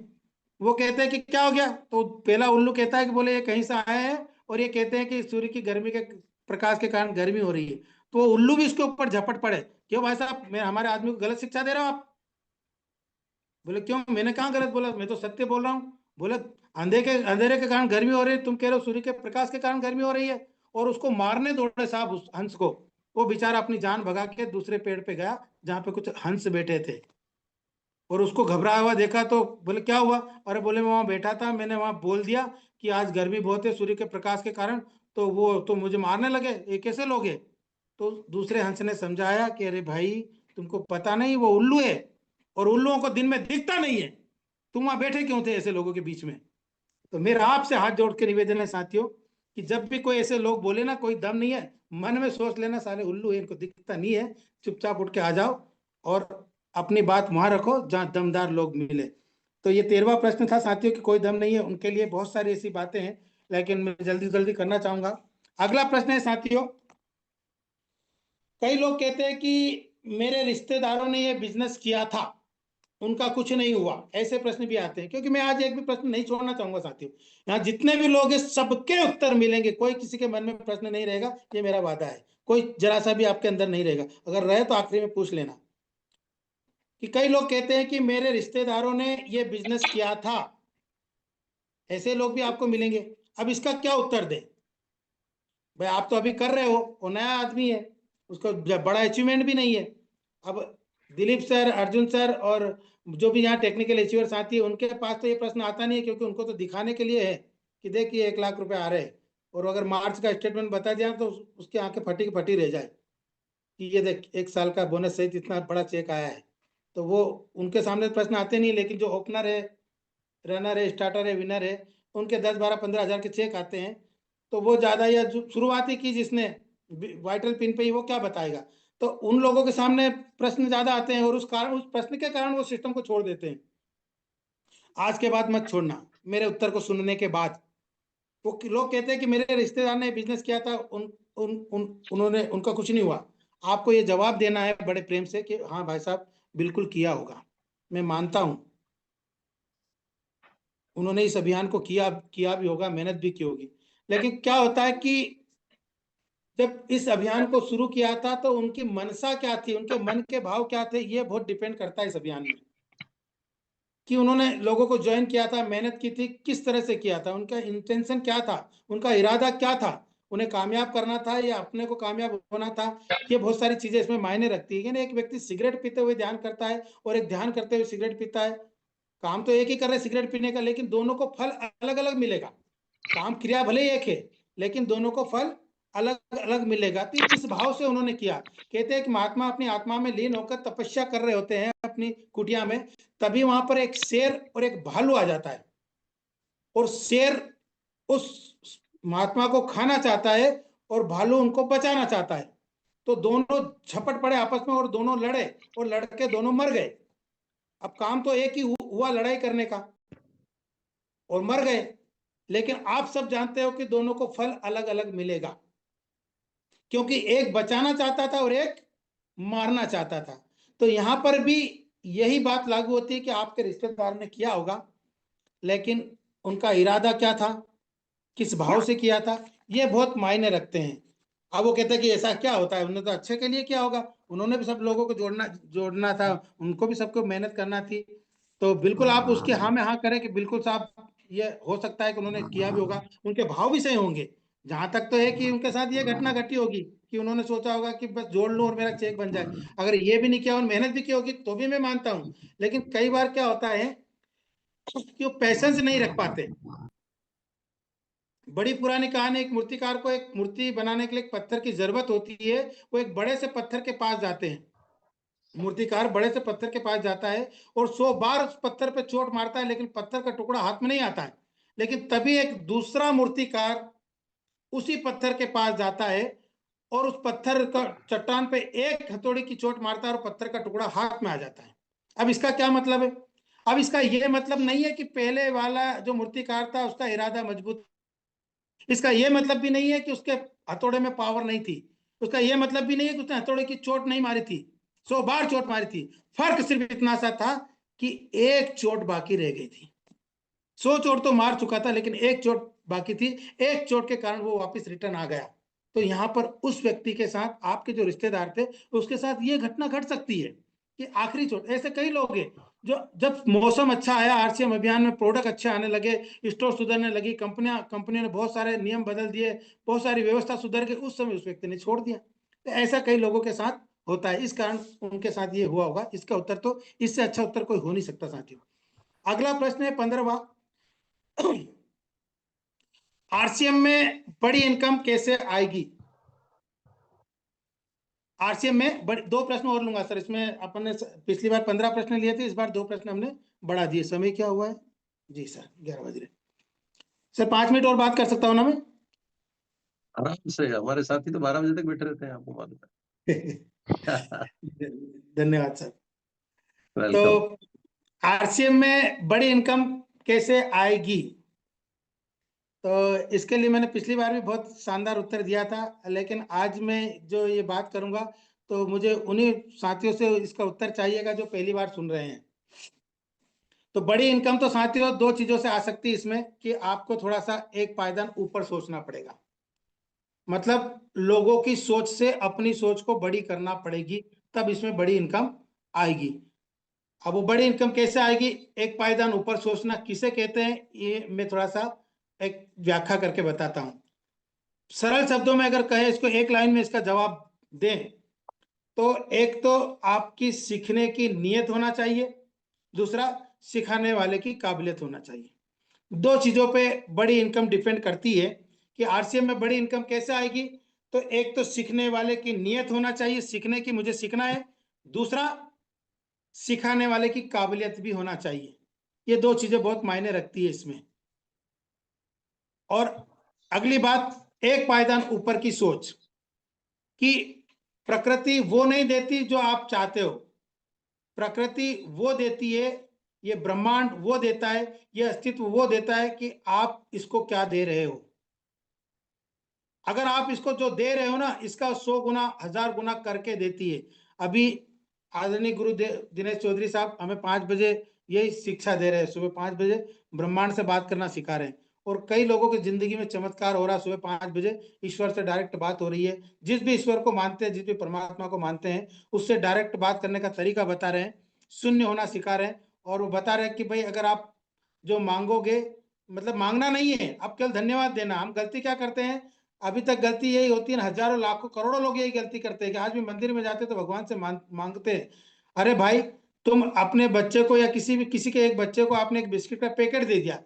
वो कहते हैं कि क्या हो गया। तो पहला उल्लू कहता है कि बोले ये कहीं से आए हैं और ये कहते हैं कि सूर्य की गर्मी के प्रकाश के कारण गर्मी हो रही है। तो वो उल्लू भी इसके ऊपर झपट पड़े, क्यों भाई साहब मैं हमारे आदमी को गलत शिक्षा दे रहा हूँ आप। बोले क्यों, मैंने कहाँ गलत बोला, मैं तो सत्य बोल रहा हूँ। बोले अंधेरे के कारण गर्मी हो रही है, तुम कह रहे हो सूर्य के प्रकाश के कारण गर्मी हो रही है। और उसको मारने दौड़े साहब उस हंस को। वो बेचारा अपनी जान भगा के दूसरे पेड़ पे गया जहां पे कुछ हंस बैठे थे। और उसको घबराया हुआ देखा तो बोले क्या हुआ? अरे बोले मैं वहां बैठा था, मैंने वहां बोल दिया कि आज गर्मी बहुत है सूर्य के प्रकाश के कारण, तो वो तो मुझे मारने लगे, ये कैसे लोग हैं? तो दूसरे हंस ने समझाया कि अरे भाई, तुमको पता नहीं, वो उल्लू है, और उल्लुओं को दिन में दिखता नहीं है, तुम वहां बैठे क्यों थे ऐसे लोगों के बीच में? तो मेरा आपसे हाथ जोड़ के निवेदन है साथियों, कि जब भी कोई ऐसे लोग बोले ना कोई दम नहीं है, मन में सोच लेना सारे उल्लू है, इनको दिखता नहीं है, चुपचाप उठ के आ जाओ और अपनी बात वहां रखो जहां दमदार लोग मिले। तो ये 13वां प्रश्न था साथियों कि कोई दम नहीं है, उनके लिए बहुत सारी ऐसी बातें हैं, लेकिन मैं जल्दी जल्दी करना चाहूंगा। अगला प्रश्न है साथियों, कई लोग कहते हैं कि मेरे रिश्तेदारों ने ये बिजनेस किया था, उनका कुछ नहीं हुआ, ऐसे प्रश्न भी आते हैं। क्योंकि मैं आज एक भी प्रश्न नहीं छोड़ना चाहूंगा साथियों, यहाँ जितने भी लोग हैं सबके उत्तर मिलेंगे, कोई किसी के मन में प्रश्न नहीं रहेगा, ये मेरा वादा है, कोई जरा सा भी आपके अंदर नहीं रहेगा, अगर रहे तो आखिरी में पूछ लेना। कि कई लोग कहते हैं कि मेरे रिश्तेदारों ने ये बिजनेस किया था, ऐसे लोग भी आपको मिलेंगे। अब इसका क्या उत्तर दें? भाई आप तो अभी कर रहे हो, वो नया आदमी है, उसको बड़ा अचीवमेंट भी नहीं है। अब दिलीप सर, अर्जुन सर और जो भी यहाँ टेक्निकल अचीवर साथी है, उनके पास तो ये प्रश्न आता नहीं है, क्योंकि उनको तो दिखाने के लिए है कि देखिए 1 लाख रुपए आ रहे हैं, और अगर मार्च का स्टेटमेंट बता दिया तो उसकी आंखें फटी की फटी रह जाए कि ये देख 1 साल का बोनस सहित इतना बड़ा चेक आया है। तो वो उनके सामने प्रश्न आते नहीं, लेकिन जो ओपनर है, रनर है, स्टार्टर है, विनर है, उनके 10, 12, 15 हजार के चेक आते हैं। तो वो ज्यादा, या जो शुरुआती की जिसने वाइटल पिन पे ही, वो क्या बताएगा? तो उन लोगों के सामने प्रश्न ज्यादा आते हैं, और उस प्रश्न के कारण वो सिस्टम को छोड़ देते हैं। आज के बाद मत छोड़ना, मेरे उत्तर को सुनने के बाद। वो लोग कहते हैं कि मेरे रिश्तेदार ने बिजनेस किया था, उन्होंने उनका कुछ नहीं हुआ। आपको ये जवाब देना है बड़े प्रेम से कि हाँ भाई साहब, बिल्कुल किया होगा, मैं मानता हूं उन्होंने इस अभियान को किया किया भी होगा, मेहनत भी की होगी। लेकिन क्या होता है कि जब इस अभियान को शुरू किया था तो उनकी मनसा क्या थी, उनके मन के भाव क्या थे, ये बहुत डिपेंड करता है इस अभियान में। कि उन्होंने लोगों को ज्वाइन किया था, मेहनत की थी, किस तरह से किया था, उनका इंटेंशन क्या था, उनका इरादा क्या था, उन्हें कामयाब करना था या अपने को कामयाब होना था। ये बहुत सारी चीजें इसमें मायने रखती है। एक व्यक्ति सिगरेट पीते हुए ध्यान करता है, और एक ध्यान करते हुए सिगरेट पीता है, काम तो एक ही कर रहे सिगरेट पीने का, लेकिन दोनों को फल अलग अलग मिलेगा। काम क्रिया भले ही एक है, लेकिन दोनों को फल अलग अलग मिलेगा। तो इस भाव से उन्होंने किया। कहते हैं कि महात्मा अपनी आत्मा में लीन होकर तपस्या कर रहे होते हैं अपनी कुटिया में, तभी वहां पर एक शेर और एक भालू आ जाता है, और शेर उस महात्मा को खाना चाहता है, और भालू उनको बचाना चाहता है। तो दोनों झपट पड़े आपस में, और दोनों लड़े, और लड़के दोनों मर गए। अब काम तो एक ही हुआ, लड़ाई करने का, और मर गए। लेकिन आप सब जानते हो कि दोनों को फल अलग अलग मिलेगा, क्योंकि एक बचाना चाहता था और एक मारना चाहता था। तो यहां पर भी यही बात लागू होती है कि आपके रिश्तेदार ने किया होगा, लेकिन उनका इरादा क्या था, किस भाव से किया था, ये बहुत मायने रखते हैं। अब वो कहते हैं कि ऐसा क्या होता है, उन्होंने तो अच्छे के लिए किया होगा, उन्होंने भी सब लोगों को जोड़ना जोड़ना था, उनको भी सबको मेहनत करना थी। तो बिल्कुल आप उसके हाँ में हाँ करें कि बिल्कुल साहब, ये हो सकता है कि उन्होंने किया भी होगा, उनके भाव भी सही होंगे। जहां तक तो है कि उनके साथ ये घटना घटी होगी कि उन्होंने सोचा होगा कि बस जोड़ लूं और मेरा चेक बन जाए। अगर ये भी नहीं किया और मेहनत भी की होगी तो भी मैं मानता हूं। लेकिन कई बार क्या होता है कि वो पैसेंस नहीं रख पाते। बड़ी पुरानी कहानी, एक मूर्तिकार को एक मूर्ति बनाने के लिए एक पत्थर की जरूरत होती है। वो एक बड़े से पत्थर के पास जाते हैं, मूर्तिकार बड़े से पत्थर के पास जाता है, और 100 बार उस पत्थर पे चोट मारता है, लेकिन पत्थर का टुकड़ा हाथ में नहीं आता है। लेकिन तभी एक दूसरा मूर्तिकार उसी पत्थर के पास जाता है, और उस पत्थर का चट्टान पे एक हथौड़ी की चोट मारता है, और पत्थर का टुकड़ा हाथ में आ जाता है। अब इसका क्या मतलब है? अब इसका यह मतलब नहीं है कि पहले वाला जो मूर्तिकार था उसका इरादा मजबूत, इसका यह मतलब भी नहीं है कि उसके हथौड़े में पावर नहीं थी, उसका यह मतलब भी नहीं है कि उसने हथौड़े की चोट नहीं मारी थी, 100 बार चोट मारी थी। फर्क सिर्फ इतना सा था कि एक चोट बाकी रह गई थी। 100 चोट तो मार चुका था, लेकिन एक चोट बाकी थी। एक चोट के कारण वो वापस रिटर्न आ गया। तो यहाँ पर उस व्यक्ति के साथ, आपके जो रिश्तेदार थे, उसके साथ ये घटना घट सकती है कि आखिरी चोट। ऐसे कई लोग हैं जो जब मौसम अच्छा आया, आरसीएम अभियान में प्रोडक्ट अच्छे आने लगे, स्टोर सुधरने लगी, कंपनियों ने बहुत सारे नियम बदल दिए, बहुत सारी व्यवस्था सुधर गई, उस समय उस व्यक्ति ने छोड़ दिया। तो ऐसा कई लोगों के साथ होता है, इस कारण उनके साथ ये हुआ होगा। इसका उत्तर तो इससे अच्छा उत्तर कोई हो नहीं सकता साथियों। अगला प्रश्न है 15वां। आरसीएम में बड़ी इनकम कैसे आएगी? आरसीएम में दो प्रश्न और लूंगा सर इसमें। अपन ने पिछली बार 15 प्रश्न लिए थे, इस बार 2 प्रश्न हमने बढ़ा दिए। समय क्या हुआ है जी सर? 11 बज रहे। सर 5 मिनट और बात कर सकता हूँ ना मैं? आराम से, हमारे साथी तो 12 बजे तक बैठे रहते हैं, आपको मालूम है। धन्यवाद सर। वेलकम। तो आरसीएम में बड़ी इनकम कैसे आएगी? तो इसके लिए मैंने पिछली बार भी बहुत शानदार उत्तर दिया था, लेकिन आज मैं जो ये बात करूंगा तो मुझे उन्हीं साथियों से इसका उत्तर चाहिएगा जो पहली बार सुन रहे हैं। तो बड़ी इनकम तो साथियों 2 चीजों से आ सकती है इसमें, कि आपको थोड़ा सा एक पायदान ऊपर सोचना पड़ेगा, मतलब लोगों की सोच से अपनी सोच को बड़ी करना पड़ेगी, तब इसमें बड़ी इनकम आएगी। अब वो बड़ी इनकम कैसे आएगी? एक पायदान ऊपर सोचना किसे कहते हैं, ये मैं थोड़ा सा एक व्याख्या करके बताता हूं। सरल शब्दों में अगर कहे इसको, एक लाइन में इसका जवाब दें, तो एक तो आपकी सीखने की नीयत होना चाहिए, दूसरा सिखाने वाले की काबिलियत होना चाहिए। 2 चीजों पे बड़ी इनकम डिपेंड करती है कि आरसीएम में बड़ी इनकम कैसे आएगी। तो एक तो सीखने वाले की नीयत होना चाहिए, सीखने की, मुझे सीखना है। दूसरा, सिखाने वाले की काबिलियत भी होना चाहिए। ये 2 चीजें बहुत मायने रखती है इसमें। और अगली बात, एक पायदान ऊपर की सोच, कि प्रकृति वो नहीं देती जो आप चाहते हो, प्रकृति वो देती है, ये ब्रह्मांड वो देता है, ये अस्तित्व वो देता है कि आप इसको क्या दे रहे हो। अगर आप इसको जो दे रहे हो ना, इसका 100 गुना 1000 गुना करके देती है। अभी आदरणीय गुरु दिनेश चौधरी साहब हमें 5 बजे यही शिक्षा दे रहे हैं, सुबह 5 बजे ब्रह्मांड से बात करना सिखा रहे हैं। और कई लोगों की जिंदगी में चमत्कार हो रहा है, सुबह 5 बजे ईश्वर से डायरेक्ट बात हो रही है। जिस भी ईश्वर को मानते हैं, जिस भी परमात्मा को मानते हैं, उससे डायरेक्ट बात करने का तरीका बता रहे हैं, शून्य होना सिखा रहे हैं। और वो बता रहे हैं कि भाई अगर आप जो मांगोगे, मतलब मांगना नहीं है, आप केवल धन्यवाद देना। हम गलती क्या करते हैं, अभी तक गलती यही होती है, हजारों लाखों करोड़ों लोग यही गलती करते हैं कि आज भी मंदिर में जाते तो भगवान से मांगते हैं। अरे भाई, तुम अपने बच्चे को या किसी के एक बच्चे को आपने एक बिस्किट का पैकेट दे दिया,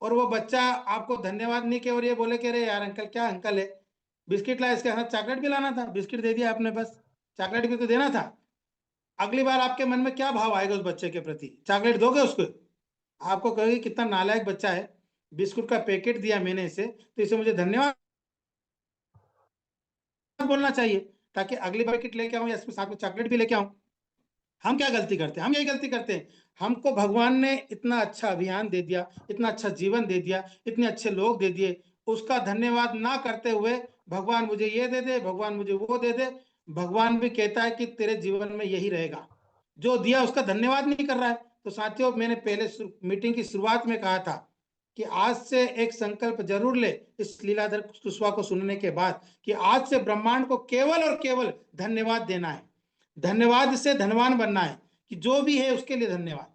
और वो बच्चा आपको धन्यवाद नहीं किया और ये बोले कि अरे यार अंकल, क्या अंकल है, बिस्किट ला, इसके साथ चॉकलेट भी लाना था, बिस्किट दे दिया आपने, बस चॉकलेट भी तो देना था। अगली बार आपके मन में क्या भाव आएगा उस बच्चे के प्रति? चॉकलेट दोगे उसको? आपको कहोगे कितना नालायक बच्चा है, बिस्कुट का पैकेट दिया मैंने इसे, तो इसे मुझे धन्यवाद बोलना चाहिए, ताकि अगली बार किट लेके आऊं या इसमें साथ में चॉकलेट भी लेके आऊं। हम क्या गलती करते हैं? हम यही गलती करते हैं। हमको भगवान ने इतना अच्छा अभियान दे दिया, इतना अच्छा जीवन दे दिया, इतने अच्छे लोग दे दिए, उसका धन्यवाद ना करते हुए भगवान मुझे ये दे दे, भगवान मुझे वो दे दे। भगवान भी कहता है कि तेरे जीवन में यही रहेगा, जो दिया उसका धन्यवाद नहीं कर रहा है। तो साथियों, मैंने पहले मीटिंग की शुरुआत में कहा था कि आज से एक संकल्प जरूर ले इस लीलाधर कुशवाहा को सुनने के बाद, कि आज से ब्रह्मांड को केवल और केवल धन्यवाद देना है। धन्यवाद से धनवान बनना है, कि जो भी है उसके लिए धन्यवाद।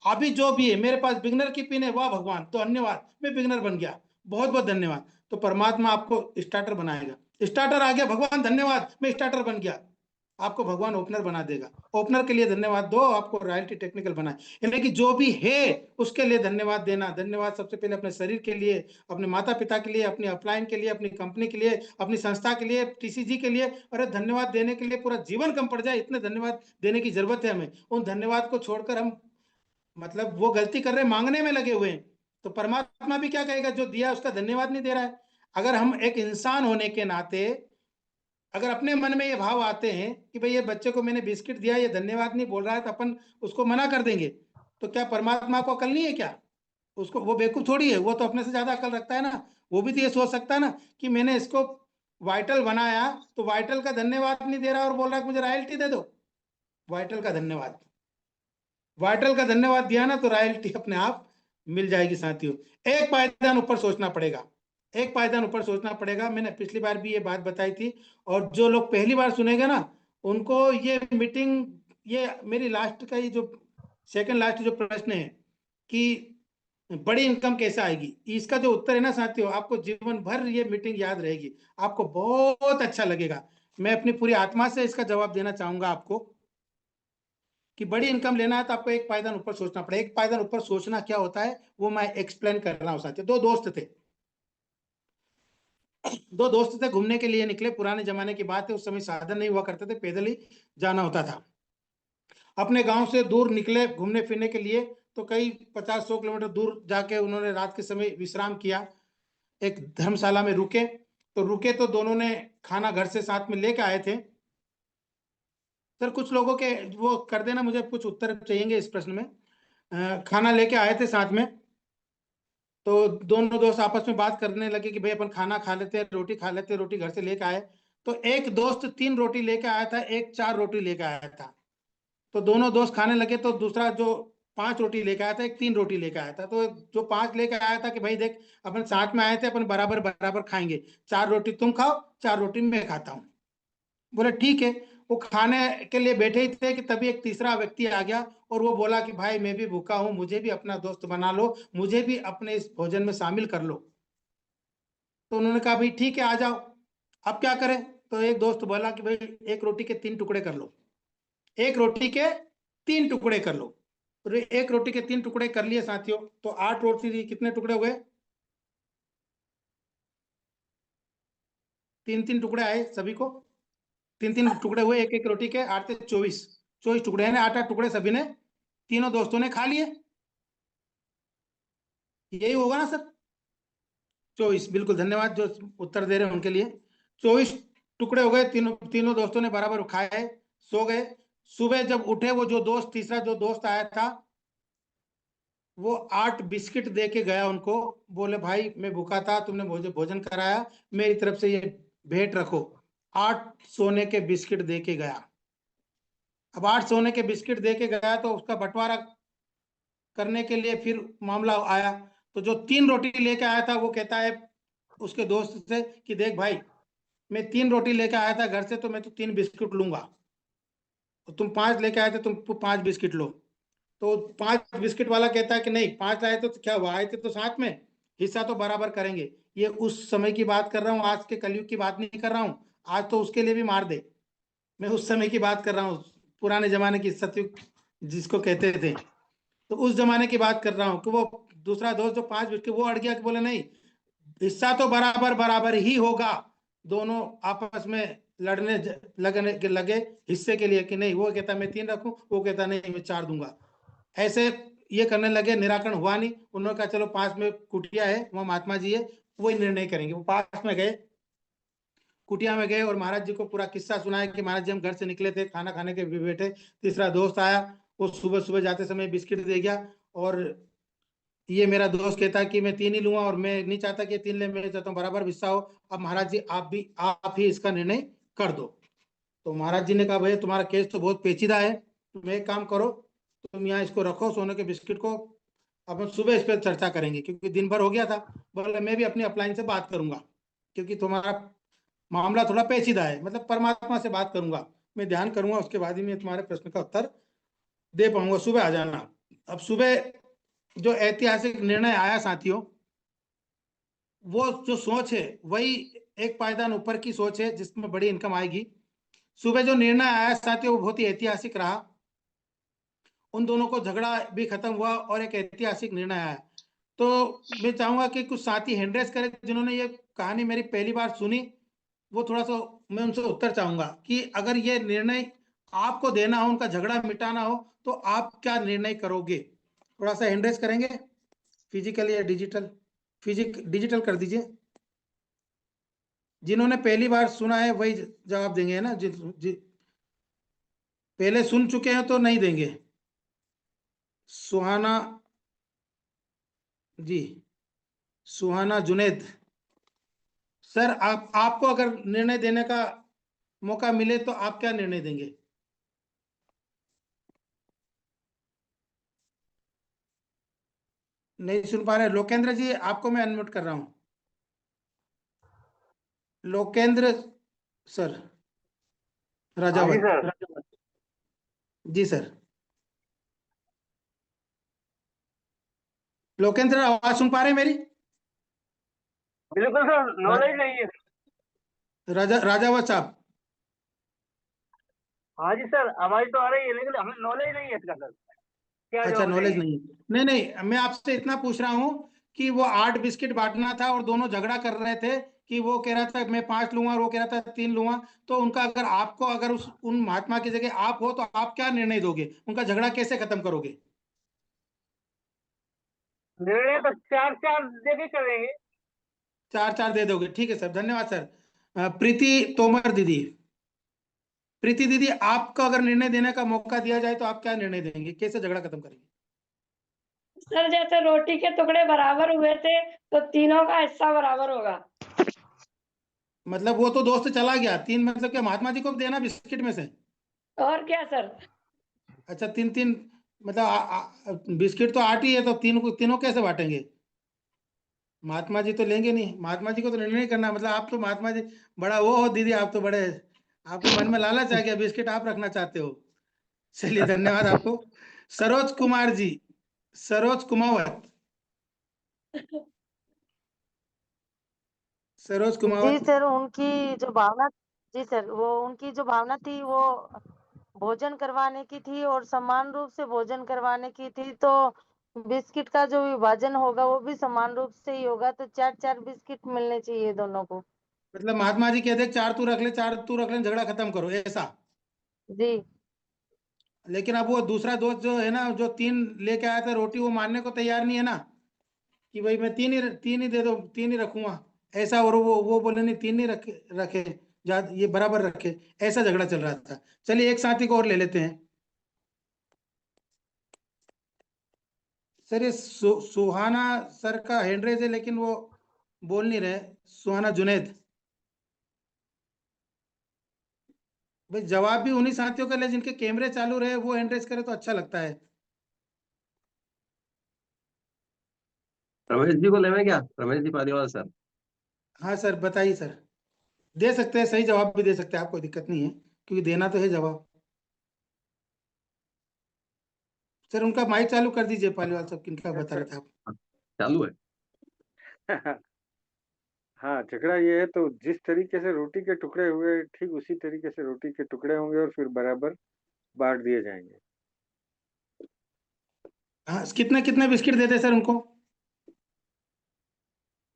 अभी जो भी है, मेरे पास बिगनर की पिन है, वाह भगवान, तो धन्यवाद, मैं बिगनर बन गया, बहुत बहुत धन्यवाद। तो परमात्मा आपको स्टार्टर बनाएगा, स्टार्टर आ गया, भगवान धन्यवाद, मैं स्टार्टर बन गया, आपको भगवान ओपनर बना देगा। ओपनर के लिए धन्यवाद दो, आपको रॉयल्टी टेक्निकल बनाए। यानी कि जो भी है उसके लिए धन्यवाद देना। धन्यवाद सबसे पहले अपने शरीर के लिए, अपने माता पिता के लिए, अपनी अपलाइन के लिए, अपनी कंपनी के लिए, अपनी संस्था के लिए, टीसीजी के लिए। अरे धन्यवाद देने के लिए पूरा जीवन कम पड़ जाए, इतने धन्यवाद देने की जरूरत है हमें। उन धन्यवाद को छोड़कर हम, मतलब वो गलती कर रहे हैं, मांगने में लगे हुए हैं। तो परमात्मा भी क्या कहेगा, जो दिया उसका धन्यवाद नहीं दे रहा है। अगर हम एक इंसान होने के नाते अगर अपने मन में ये भाव आते हैं कि भाई ये बच्चे को मैंने बिस्किट दिया, ये धन्यवाद नहीं बोल रहा है, तो अपन उसको मना कर देंगे। तो क्या परमात्मा को अकल नहीं है क्या? उसको, वो बेवकूफ थोड़ी है, वो तो अपने से ज्यादा अकल रखता है ना। वो भी तो ये सोच सकता है ना कि मैंने इसको वाइटल बनाया, तो वाइटल का धन्यवाद नहीं दे रहा और बोल रहा है कि मुझे रॉयल्टी दे दो। वाइटल का धन्यवाद, वाइटल का धन्यवाद दिया ना, तो रॉयल्टी अपने आप मिल जाएगी साथियों। एक पायदान ऊपर सोचना पड़ेगा, एक पायदान ऊपर सोचना पड़ेगा। मैंने पिछली बार भी ये बात बताई थी, और जो लोग पहली बार सुनेंगे ना, उनको ये मीटिंग, ये मेरी लास्ट का, ये जो सेकंड लास्ट जो प्रश्न है कि बड़ी इनकम कैसे आएगी, इसका जो उत्तर है ना साथियों, आपको जीवन भर ये मीटिंग याद रहेगी, आपको बहुत अच्छा लगेगा। मैं अपनी पूरी आत्मा से इसका जवाब देना चाहूंगा आपको कि बड़ी इनकम लेना है तो आपको एक पायदान ऊपर सोचना पड़ेगा। एक पायदान ऊपर सोचना क्या होता है वो मैं एक्सप्लेन कर रहा हूँ साथियों। दो दोस्त थे, घूमने के लिए निकले। पुराने जमाने की बात है, उस समय साधन नहीं हुआ करते थे, पैदल ही जाना होता था। अपने गांव से दूर निकले घूमने फिरने के लिए, तो कई 50-100 किलोमीटर दूर जाके उन्होंने रात के समय विश्राम किया। एक धर्मशाला में रुके, तो रुके तो दोनों ने खाना घर से साथ में लेके आए थे। सर कुछ लोगों के वो कर देना, मुझे कुछ उत्तर चाहिए इस प्रश्न में। खाना लेके आए थे साथ में, तो दोनों दोस्त आपस में बात करने लगे कि भाई अपन खाना खा लेते हैं, रोटी खा लेते हैं, रोटी घर से लेके आए। तो एक दोस्त 3 रोटी लेके आया था, एक 4 रोटी लेके आया था। तो दोनों दोस्त खाने लगे, तो दूसरा जो 5 रोटी लेके आया था, एक 3 रोटी लेके आया था। तो जो 5 लेके आया था कि भाई देख अपन साथ में आए थे, अपन बराबर बराबर खाएंगे, 4 रोटी तुम खाओ, 4 रोटी मैं खाता हूँ। बोले ठीक है। वो खाने के लिए बैठे ही थे कि तभी एक तीसरा व्यक्ति आ गया और वो बोला कि भाई मैं भी भूखा हूँ, मुझे भी अपना दोस्त बना लो, मुझे भी अपने इस भोजन में शामिल कर लो। तो उन्होंने कहा भाई ठीक है आ जाओ। अब क्या करें? तो एक दोस्त बोला कि भाई एक रोटी के 3 टुकड़े कर लो, एक रोटी के 3 टुकड़े कर लो। तो एक रोटी के 3 टुकड़े कर लिए साथियों, तो 8 रोटी कितने टुकड़े हो गए? 3-3 टुकड़े आए सभी को, 3-3 टुकड़े हुए एक एक रोटी के, 8 से 24, 24 टुकड़े हैं, 8-8 टुकड़े सभी ने, तीनों दोस्तों ने खा लिए। यही होगा ना सर? 24, बिल्कुल, धन्यवाद जो उत्तर दे रहे हैं उनके लिए। 24 टुकड़े हो गए, तीनों तीनों दोस्तों ने बराबर खाए, सो गए। सुबह जब उठे, वो जो दोस्त तीसरा जो दोस्त आया था, वो 8 बिस्किट दे के गया उनको। बोले भाई मैं भूखा था, तुमने मुझे भोजन कराया, मेरी तरफ से ये भेंट रखो। 8 सोने के बिस्किट दे के गया। अब 8 सोने के बिस्किट दे के गया, तो उसका बंटवारा करने के लिए फिर मामला आया। तो जो 3 रोटी लेके आया था, वो कहता है उसके दोस्त से कि देख भाई, मैं 3 रोटी लेके आया था घर से, तो मैं तो 3 बिस्किट लूंगा, तो तुम 5 लेके आए थे, तुम 5 बिस्किट लो। तो 5 बिस्किट वाला कहता है कि नहीं, 5 लाए तो क्या हुआ, आए थे तो साथ में, हिस्सा तो बराबर करेंगे। ये उस समय की बात कर रहा हूँ, आज के कलयुग की बात नहीं कर रहा हूँ। आज तो उसके लिए भी मार दे, मैं उस समय की बात कर रहा हूँ, पुराने जमाने की सतयुग जिसको कहते थे। तो उस जमाने की बात कर रहा हूँ कि वो दूसरा दोस्त जो 5 बिस्किट, वो अड़ गया कि बोले नहीं, हिस्सा तो बराबर बराबर ही होगा। दोनों आपस में लड़ने लगने के लगे हिस्से के लिए कि नहीं, वो कहता मैं 3 रखूं, वो कहता नहीं मैं 4 दूंगा। ऐसे ये करने लगे, निराकरण हुआ नहीं। उन्होंने कहा चलो पास में कुटिया है, वहां महात्मा जी है, वही निर्णय करेंगे। वो पास में गए, कुटिया में गए और महाराज जी को पूरा किस्सा सुनाया कि महाराज जी हम घर से निकले थे, खाना खाने के बैठे, तीसरा दोस्त आया, वो सुबह सुबह जाते समय बिस्किट दे गया, और ये मेरा दोस्त कहता है कि मैं 3 ही लूंगा, और मैं नहीं चाहता कि 3 ले, मैं चाहता हूँ बराबर हिस्सा हो। अब महाराज जी आप ही इसका निर्णय कर दो। तो महाराज जी ने कहा भैया तुम्हारा केस तो बहुत पेचीदा है, तुम एक काम करो, तुम यहाँ इसको रखो सोने के बिस्किट को, अब हम सुबह इस पर चर्चा करेंगे, क्योंकि दिन भर हो गया था। बोले मैं भी अपनी अपलाइन से बात करूंगा, क्योंकि तुम्हारा मामला थोड़ा पेचीदा है, मतलब परमात्मा से बात करूंगा, मैं ध्यान करूंगा, उसके बाद ही मैं तुम्हारे प्रश्न का उत्तर दे पाऊंगा, सुबह आ जाना। अब सुबह जो ऐतिहासिक निर्णय आया साथियों, वो जो सोच है वही एक पायदान ऊपर की सोच है जिसमें बड़ी इनकम आएगी। सुबह जो निर्णय आया साथियों, वो बहुत ही ऐतिहासिक रहा। उन दोनों को झगड़ा भी खत्म हुआ और एक ऐतिहासिक निर्णय आया। तो मैं चाहूंगा कि कुछ साथी हैंड रेस करें जिन्होंने ये कहानी मेरी पहली बार सुनी, वो थोड़ा सा मैं उनसे उत्तर चाहूंगा कि अगर ये निर्णय आपको देना हो, उनका झगड़ा मिटाना हो, तो आप क्या निर्णय करोगे? थोड़ा सा हैंड रेस करेंगे, फिजिकल या डिजिटल? डिजिटल कर दीजिए। जिन्होंने पहली बार सुना है वही जवाब देंगे, है ना? पहले सुन चुके हैं तो नहीं देंगे। सुहाना जी, सुहाना जुनेद सर, आपको अगर निर्णय देने का मौका मिले तो आप क्या निर्णय देंगे? नहीं सुन पा रहे लोकेंद्र जी, आपको मैं अनम्यूट कर रहा हूं। लोकेंद्र सर, हाँ जी राजावत। सर। जी सर। लोकेंद्र आवाज सुन पा रहे हैं मेरी? बिल्कुल सर, नॉलेज नहीं है। राजावत साहब, हाँ जी सर, आवाज तो आ रही है लेकिन हमें नॉलेज नहीं है इसका सर, क्या अच्छा, जवाब नॉलेज देंगे? नहीं है। नहीं नहीं, मैं आपसे इतना पूछ रहा हूँ कि वो 8 बिस्किट बांटना था और दोनों झगड़ा कर रहे थे कि वो कह रहा था मैं 5 लूंगा और वो कह रहा था 3 लूंगा। तो उनका अगर आपको, अगर उस उन महात्मा की जगह आप हो तो आप क्या निर्णय दोगे, उनका झगड़ा कैसे खत्म करोगे? निर्णय तो 4-4 देके करेंगे। 4-4 दे दोगे, ठीक है सर, धन्यवाद सर। प्रीति तोमर दीदी, प्रीति दीदी, आपको अगर निर्णय देने का मौका दिया जाए तो आप क्या निर्णय देंगे, कैसे झगड़ा खत्म करेंगे? सर जैसे रोटी के टुकड़े बराबर हुए थे तो तीनों का हिस्सा बराबर होगा। मतलब वो तो दोस्त चला गया, 3 मतलब क्या महात्मा जी को देना बिस्किट में से? और क्या सर? अच्छा, 3-3 मतलब बिस्किट तो 8 ही है, तो तीनों कैसे बांटेंगे? महात्मा जी तो लेंगे नहीं, महात्मा जी को तो निर्णय करना, मतलब आप तो महात्मा जी बड़ा वो हो दीदी, आप तो बड़े, आपके मन में लालच आ गया, बिस्किट आप रखना चाहते हो। चलिए, धन्यवाद आपको। सरोज कुमार जी, सरोज कुमावत, सरोज जी कुमावत। सर, उनकी जो भावना, जी सर, वो उनकी जो भावना थी वो भोजन करवाने की थी और समान रूप से भोजन करवाने की थी। तो बिस्किट का जो विभाजन होगा वो भी समान रूप से ही होगा। तो 4-4 बिस्किट मिलने चाहिए दोनों को। मतलब महात्मा जी कहते 4 तू रख ले, 4 तू रख ले, झगड़ा खत्म करो, ऐसा? जी लेकिन अब वो दूसरा दोस्त जो है ना, जो 3 लेके आया था रोटी, वो मानने को तैयार नहीं है ना कि भाई मैं 3 ही दे दो, 3 ही रखूंगा, ऐसा। और वो बोले नहीं, 3 नहीं रखे रखे, ये बराबर रखे, ऐसा झगड़ा चल रहा था। चलिए, एक साथी को और ले लेते हैं सर। ये सुहाना सर का हैंड रेज है लेकिन वो बोल नहीं रहे। सुहाना जुनैद भाई, जवाब भी उन्हीं साथियों का ले जिनके कैमरे चालू रहे, वो हैंड रेज करे तो अच्छा लगता है। रमेश जी को लेवे क्या, रमेश जी पालीवाल सर? हाँ सर, बताइए सर। दे सकते हैं, सही जवाब भी दे सकते हैं, आपको दिक्कत नहीं है, क्योंकि देना तो है जवाब। सर उनका माइक चालू कर दीजिए, पालीवाल साहब, किनका बता रहे थे आप? चालू है। हाँ, झगड़ा ये है तो जिस तरीके से रोटी के टुकड़े हुए ठीक उसी तरीके से रोटी के टुकड़े होंगे और फिर बराबर बांट दिए जाएंगे। हाँ, कितने कितने बिस्किट देते सर उनको?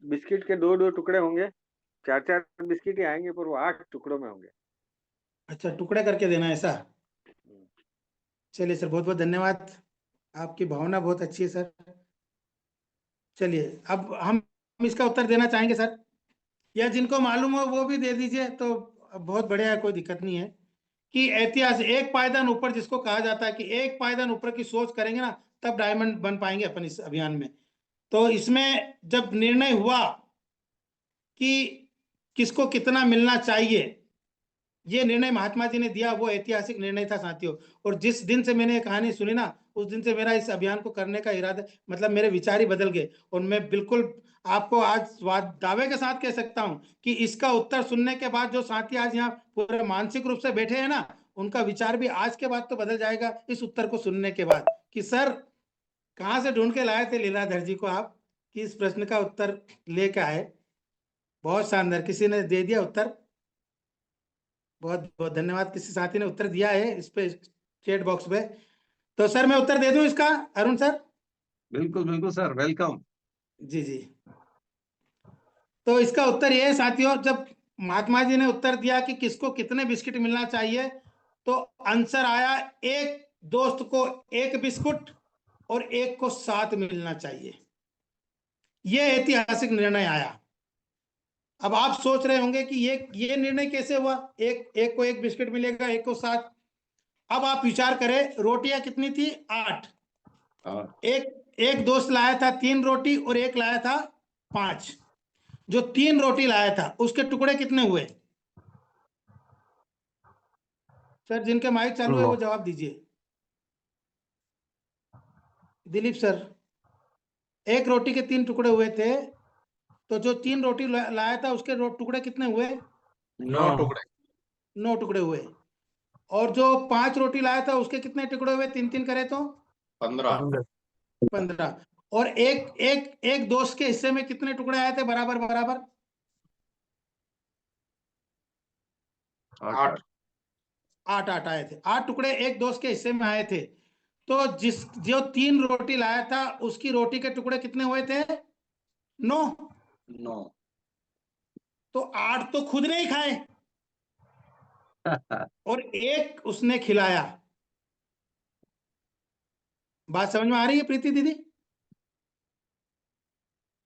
बिस्किट के 2-2 टुकड़े होंगे, 4-4 बिस्किट ही आएंगे पर वो 8 टुकड़ों में होंगे। अच्छा, टुकड़े करके देना, ऐसा? हम्म। चलिए सर, बहुत बहुत धन्यवाद, आपकी भावना बहुत अच्छी है सर। चलिए, अब हम इसका उत्तर देना चाहेंगे सर, या जिनको मालूम हो वो भी दे दीजिए तो बहुत बढ़िया है, कोई दिक्कत नहीं है। कि ऐतिहासिक एक पायदान ऊपर, जिसको कहा जाता है कि एक पायदान ऊपर की सोच करेंगे ना, तब डायमंड बन पाएंगे अपन इस अभियान में। तो इसमें जब निर्णय हुआ कि किसको कितना मिलना चाहिए, ये निर्णय महात्मा जी ने दिया, वो ऐतिहासिक निर्णय था साथियों। और जिस दिन से मैंने ये कहानी सुनी ना, उस दिन से मेरा इस अभियान को करने का इरादा, मतलब मेरे विचार ही बदल गए। और मैं बिल्कुल आपको आज दावे के साथ कह सकता हूं कि इसका उत्तर सुनने के बाद जो साथी आज यहाँ पूरे मानसिक रूप से बैठे हैं ना, उनका विचार भी आज के बाद तो बदल जाएगा इस उत्तर को सुनने के बाद। कि सर, कहाँ से ढूंढ के लाए थे लीलाधर जी को आप, कि इस प्रश्न का उत्तर लेके आए? बहुत शानदार, किसी ने दे दिया उत्तर, बहुत बहुत धन्यवाद। किसी साथी ने उत्तर दिया है इस पे, चैट बॉक्स पे। तो सर मैं उत्तर दे दूं इसका, अरुण सर? बिल्कुल बिल्कुल सर, वेलकम। जी जी। तो इसका उत्तर ये है साथियों, जब महात्मा जी ने उत्तर दिया कि किसको कितने बिस्किट मिलना चाहिए, तो आंसर आया एक दोस्त को 1 बिस्कुट और एक को 7 मिलना चाहिए। ये ऐतिहासिक निर्णय आया। अब आप सोच रहे होंगे कि ये निर्णय कैसे हुआ, एक को 1 बिस्किट मिलेगा, एक को 7। अब आप विचार करें, रोटियां कितनी थी? 8। एक एक दोस्त लाया था 3 रोटी और एक लाया था 5। जो 3 रोटी लाया था उसके टुकड़े कितने हुए? सर जिनके माइक चालू है वो जवाब दीजिए। दिलीप सर, एक रोटी के 3 टुकड़े हुए थे, तो जो 3 रोटी लाया था उसके टुकड़े कितने हुए? 9 टुकड़े। 9 टुकड़े हुए। और जो 5 रोटी लाया था उसके कितने टुकड़े हुए, 3-3 करे तो? 15। 15। और एक एक एक दोस्त के हिस्से में कितने टुकड़े आए थे, बराबर बराबर? 8। 8 8 आए थे, 8 टुकड़े एक दोस्त के हिस्से में आए थे। तो जो 3 रोटी लाया था उसकी रोटी के टुकड़े कितने हुए थे? 9। 9। तो 8 तो खुद ने ही खाए और एक उसने खिलाया। बात समझ में आ रही है प्रीति दीदी?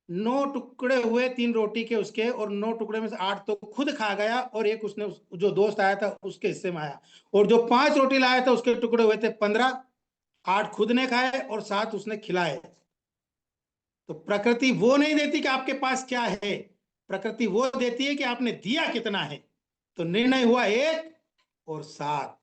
9 टुकड़े हुए 3 रोटी के उसके, और 9 टुकड़े में से 8 तो खुद खा गया और एक उसने जो दोस्त आया था उसके हिस्से में आया। और जो 5 रोटी लाया था उसके टुकड़े हुए थे 15, 8 खुद ने खाए और 7 उसने खिलाए। तो प्रकृति वो नहीं देती कि आपके पास क्या है, प्रकृति वो देती है कि आपने दिया कितना है। तो निर्णय हुआ 1 और 7,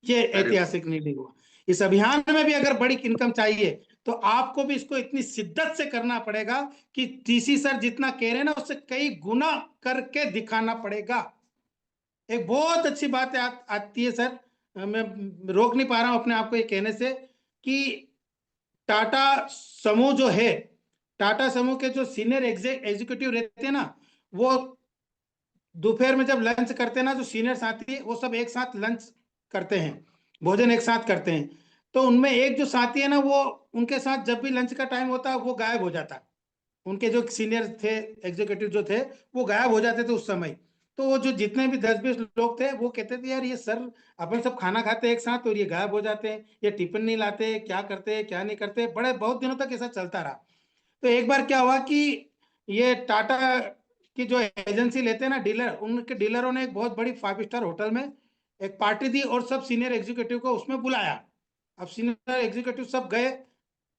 ये ऐतिहासिक निर्णय हुआ। इस अभियान में भी अगर बड़ी इनकम चाहिए तो आपको भी इसको इतनी शिद्दत से करना पड़ेगा कि टीसी सर जितना कह रहे हैं ना उससे कई गुना करके दिखाना पड़ेगा। एक बहुत अच्छी बात आती है सर, मैं रोक नहीं पा रहा हूं अपने आप को ये कहने से कि टाटा समूह जो है, टाटा समूह के जो सीनियर एग्जीक्यूटिव रहते हैं ना, वो दोपहर में जब लंच करते हैं ना, जो सीनियर साथी वो सब एक साथ लंच करते हैं, भोजन एक साथ करते हैं। तो उनमें एक जो साथी है ना, वो उनके साथ जब भी लंच का टाइम होता है वो गायब हो जाता है। उनके जो सीनियर थे एग्जीक्यूटिव जो थे वो गायब हो जाते थे उस समय। तो वो जो जितने भी 10-20 लोग थे वो कहते थे यार ये सर अपन सब खाना खाते हैं एक साथ और ये गायब हो जाते हैं, ये टिफिन नहीं लाते, क्या करते हैं क्या नहीं करते। बड़े बहुत दिनों तक ऐसा चलता रहा। तो एक बार क्या हुआ कि ये टाटा की जो एजेंसी लेते हैं ना डीलर, उनके डीलरों ने एक बहुत बड़ी 5 स्टार होटल में एक पार्टी दी और सब सीनियर एग्जीक्यूटिव को उसमें बुलाया। अब सीनियर एग्जीक्यूटिव सब गए,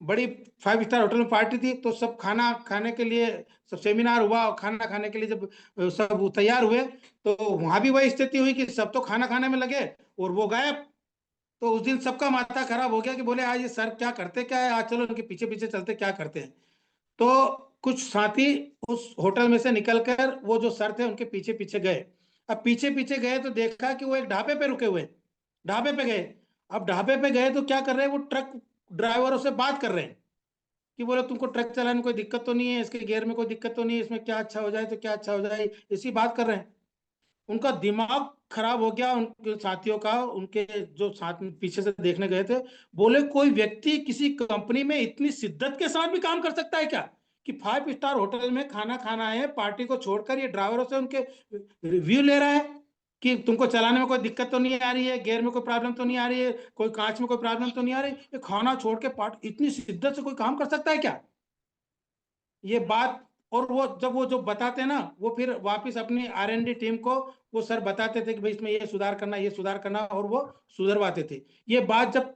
बड़ी 5 स्टार होटल में पार्टी थी, तो सब खाना खाने के लिए सब सेमिनार हुआ और खाना खाने के लिए जब सब तैयार हुए तो वहां भी वही स्थिति हुई कि सब तो खाना खाने में लगे और वो गायब। तो उस दिन सबका माथा खराब हो गया कि बोले आज ये सर क्या करते क्या है, आज चलो उनके पीछे पीछे चलते क्या करते हैं। तो कुछ साथी उस होटल में से निकलकर वो जो सर थे उनके पीछे पीछे गए। अब पीछे पीछे गए तो देखा कि वो एक ढाबे पे रुके हुए, ढाबे पे गए। अब ढाबे पे गए तो क्या कर रहे हैं, वो ट्रक ड्राइवरों से बात कर रहे हैं कि बोले तुमको ट्रक चलाने में कोई दिक्कत तो नहीं है, इसके गियर में कोई दिक्कत तो नहीं है, इसमें क्या अच्छा हो जाए तो क्या अच्छा हो जाए, इसी बात कर रहे हैं। उनका दिमाग खराब हो गया उनके साथियों का, उनके जो साथ में पीछे से देखने गए थे। बोले कोई व्यक्ति किसी कंपनी में इतनी शिद्दत के साथ भी काम कर सकता है क्या कि 5 स्टार होटल में खाना खाना है, पार्टी को छोड़कर ये ड्राइवरों से उनके रिव्यू ले रहा है कि तुमको चलाने में कोई दिक्कत तो नहीं आ रही है, गियर में कोई प्रॉब्लम तो नहीं आ रही है, कोई कांच में कोई प्रॉब्लम तो नहीं आ रही। ये खाना छोड़ के पार्ट इतनी शिद्दत से कोई काम कर सकता है क्या, ये बात। और वो जब वो जो बताते हैं ना, वो फिर वापस अपनी R&D टीम को वो सर बताते थे कि भाई इसमें ये सुधार करना ये सुधार करना, और वो सुधरवाते थे। ये बात जब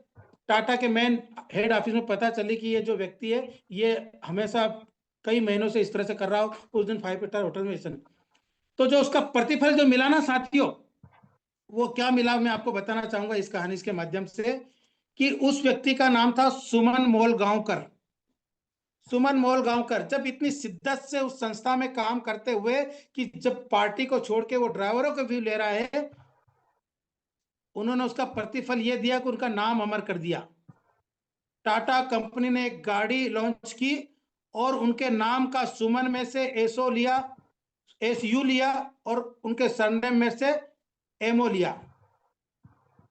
टाटा के मेन हेड ऑफिस में पता चली कि ये जो व्यक्ति है ये हमेशा कई महीनों से इस तरह से कर रहा हो, उस दिन 5 स्टार होटल में ऐसा। तो जो उसका प्रतिफल जो मिला ना साथियों, वो क्या मिला मैं आपको बताना चाहूंगा इस कहानी के माध्यम से कि उस व्यक्ति का नाम था सुमन मोलगांवकर। सुमन मोलगांवकर जब इतनी शिद्दत से उस संस्था में काम करते हुए कि जब पार्टी को छोड़ के वो ड्राइवरों को व्यू ले रहा है, उन्होंने उसका प्रतिफल ये दिया कि उनका नाम अमर कर दिया। टाटा कंपनी ने एक गाड़ी लॉन्च की और उनके नाम का सुमन में से एसओ लिया, एसयू लिया, और उनके सरनेम में से एमओ लिया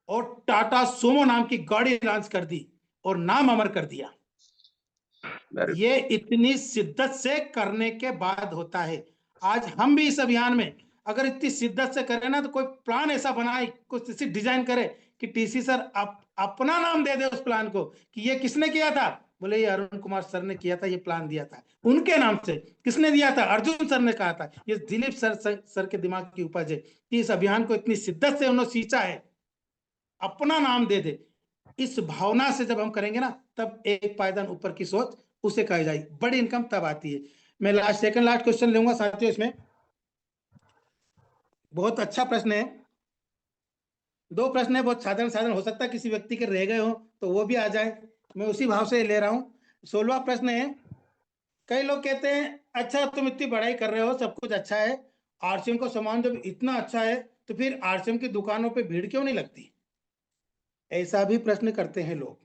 और टाटा सुमो नाम की गाड़ी लॉन्च कर दी और नाम अमर कर दिया। ये इतनी शिद्दत से करने के बाद होता है। आज हम भी इस अभियान में अगर इतनी शिद्दत से करें ना, तो कोई प्लान ऐसा बनाए, कुछ ऐसी डिजाइन करे कि टीसी सर अपना नाम दे दे उस प्लान को कि ये किसने किया था, बोले ये अरुण कुमार सर ने किया था, ये प्लान दिया था उनके नाम से। किसने दिया था, अर्जुन सर ने कहा था। ये दिलीप सर के दिमाग की उपज है कि इस अभियान को इतनी शिद्दत से उन्होंने सींचा है, अपना नाम दे दे। इस भावना से जब हम करेंगे ना, तब एक पायदान ऊपर की सोच उसे कही जाएगी, बड़ी इनकम तब आती है। मैं सेकंड लास्ट क्वेश्चन लूंगा साथियों। इसमें बहुत अच्छा प्रश्न है, 2 प्रश्न है, बहुत साधारण साधारण, हो सकता है किसी व्यक्ति के रह गए हो तो वो भी आ जाए, मैं उसी भाव से ले रहा हूँ। 16वां प्रश्न है, कई लोग कहते हैं अच्छा तुम इतनी पढ़ाई कर रहे हो, सब कुछ अच्छा है, आरसीएम का सामान जब इतना अच्छा है तो फिर आरसीएम की दुकानों पे भीड़ क्यों नहीं लगती? ऐसा भी प्रश्न करते हैं लोग।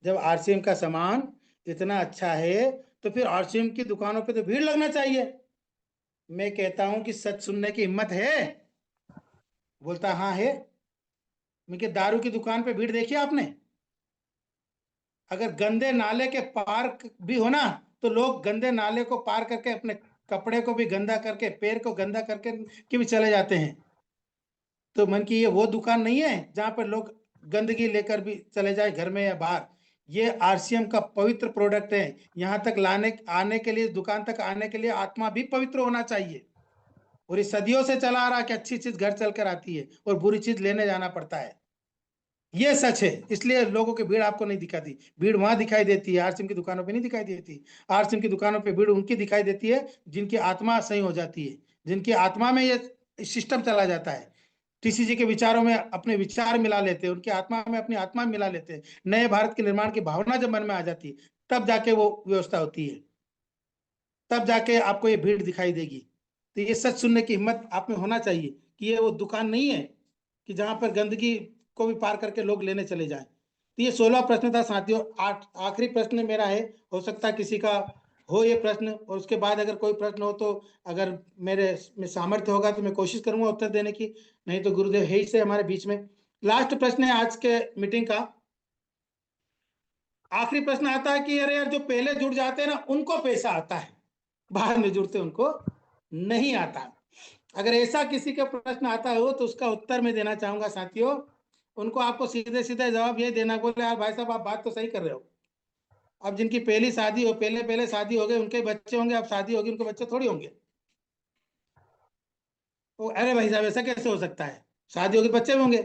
जब आरसीएम का सामान इतना अच्छा है तो फिर आरसीएम की दुकानों पे तो भीड़ लगना चाहिए। मैं कहता हूं कि सच सुनने की हिम्मत है? बोलता हाँ है। क्योंकि दारू की दुकान पे भीड़ देखी आपने? अगर गंदे नाले के पार भी हो ना, तो लोग गंदे नाले को पार करके अपने कपड़े को भी गंदा करके, पैर को गंदा करके के भी चले जाते हैं। तो मन की ये वो दुकान नहीं है जहां पर लोग गंदगी लेकर भी चले जाए घर में या बाहर। ये आरसीएम का पवित्र प्रोडक्ट है। यहाँ तक आने के लिए, दुकान तक आने के लिए आत्मा भी पवित्र होना चाहिए। और ये सदियों से चला आ रहा कि अच्छी चीज घर चलकर आती है और बुरी चीज लेने जाना पड़ता है। ये सच है। इसलिए लोगों की भीड़ आपको नहीं दिखाती। भीड़ वहां दिखाई देती है, आरसीएम की दुकानों पे नहीं दिखाई देती। आरसीएम की दुकानों पे भीड़ उनकी दिखाई देती है जिनकी आत्मा सही हो जाती है, जिनकी आत्मा में ये सिस्टम चला जाता है। टीसीजी के विचारों में अपने विचार मिला लेते हैं, उनकी आत्मा में अपनी आत्मा मिला लेते हैं। नए भारत के निर्माण की भावना जब मन में आ जाती है, तब जाके वो व्यवस्था होती है, तब जाके आपको ये भीड़ दिखाई देगी। तो ये सच सुनने की हिम्मत आप में होना चाहिए कि ये वो दुकान नहीं है कि जहां पर गंदगी को भी पार करके लोग लेने चले जाएं। तो ये 16 प्रश्न था साथियों। आखिरी प्रश्न मेरा है, हो सकता है किसी का हो ये प्रश्न, और उसके बाद अगर कोई प्रश्न हो तो अगर मेरे में सामर्थ्य होगा तो मैं कोशिश करूंगा उत्तर देने की, नहीं तो गुरुदेव है ही से हमारे बीच में। लास्ट प्रश्न है आज के मीटिंग का। आखिरी प्रश्न आता है कि अरे यार, जो पहले जुड़ जाते हैं ना उनको पैसा आता है, बाद में जुड़ते उनको नहीं आता। अगर ऐसा किसी का प्रश्न आता हो तो उसका उत्तर मैं देना चाहूंगा साथियों। उनको आपको सीधे सीधे जवाब ये देना, बोले यार भाई साहब आप बात तो सही कर रहे हो। अब जिनकी पहली शादी हो, पहले शादी हो गए, उनके बच्चे होंगे, अब शादी होगी उनके बच्चे थोड़ी होंगे। तो अरे भाई साहब ऐसा कैसे हो सकता है, शादी होगी बच्चे भी होंगे।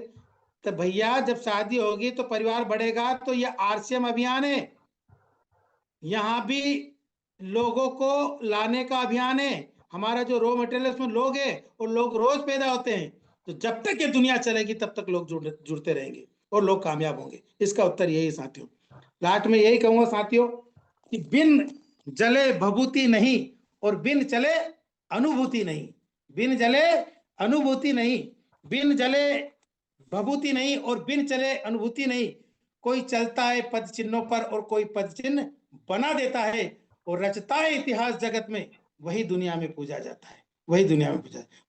तो भैया जब शादी होगी तो परिवार बढ़ेगा। तो ये आरसीएम अभियान है, यहाँ भी लोगों को लाने का अभियान है। हमारा जो रॉ मटेरियल है उसमें लोग हैं और लोग रोज पैदा होते हैं। तो जब तक ये दुनिया चलेगी तब तक लोग जुड़ते रहेंगे और लोग कामयाब होंगे। इसका उत्तर यही है साथियों। लास्ट में यही कहूंगा साथियों कि बिन जले भभूति नहीं और बिन चले अनुभूति नहीं। बिन जले अनुभूति नहीं, बिन जले भभूति नहीं और बिन चले अनुभूति नहीं। कोई चलता है पद चिन्हों पर और कोई पद चिन्ह बना देता है और रचता है इतिहास जगत में, वही दुनिया में पूजा जाता है, वही दुनिया में पूजा।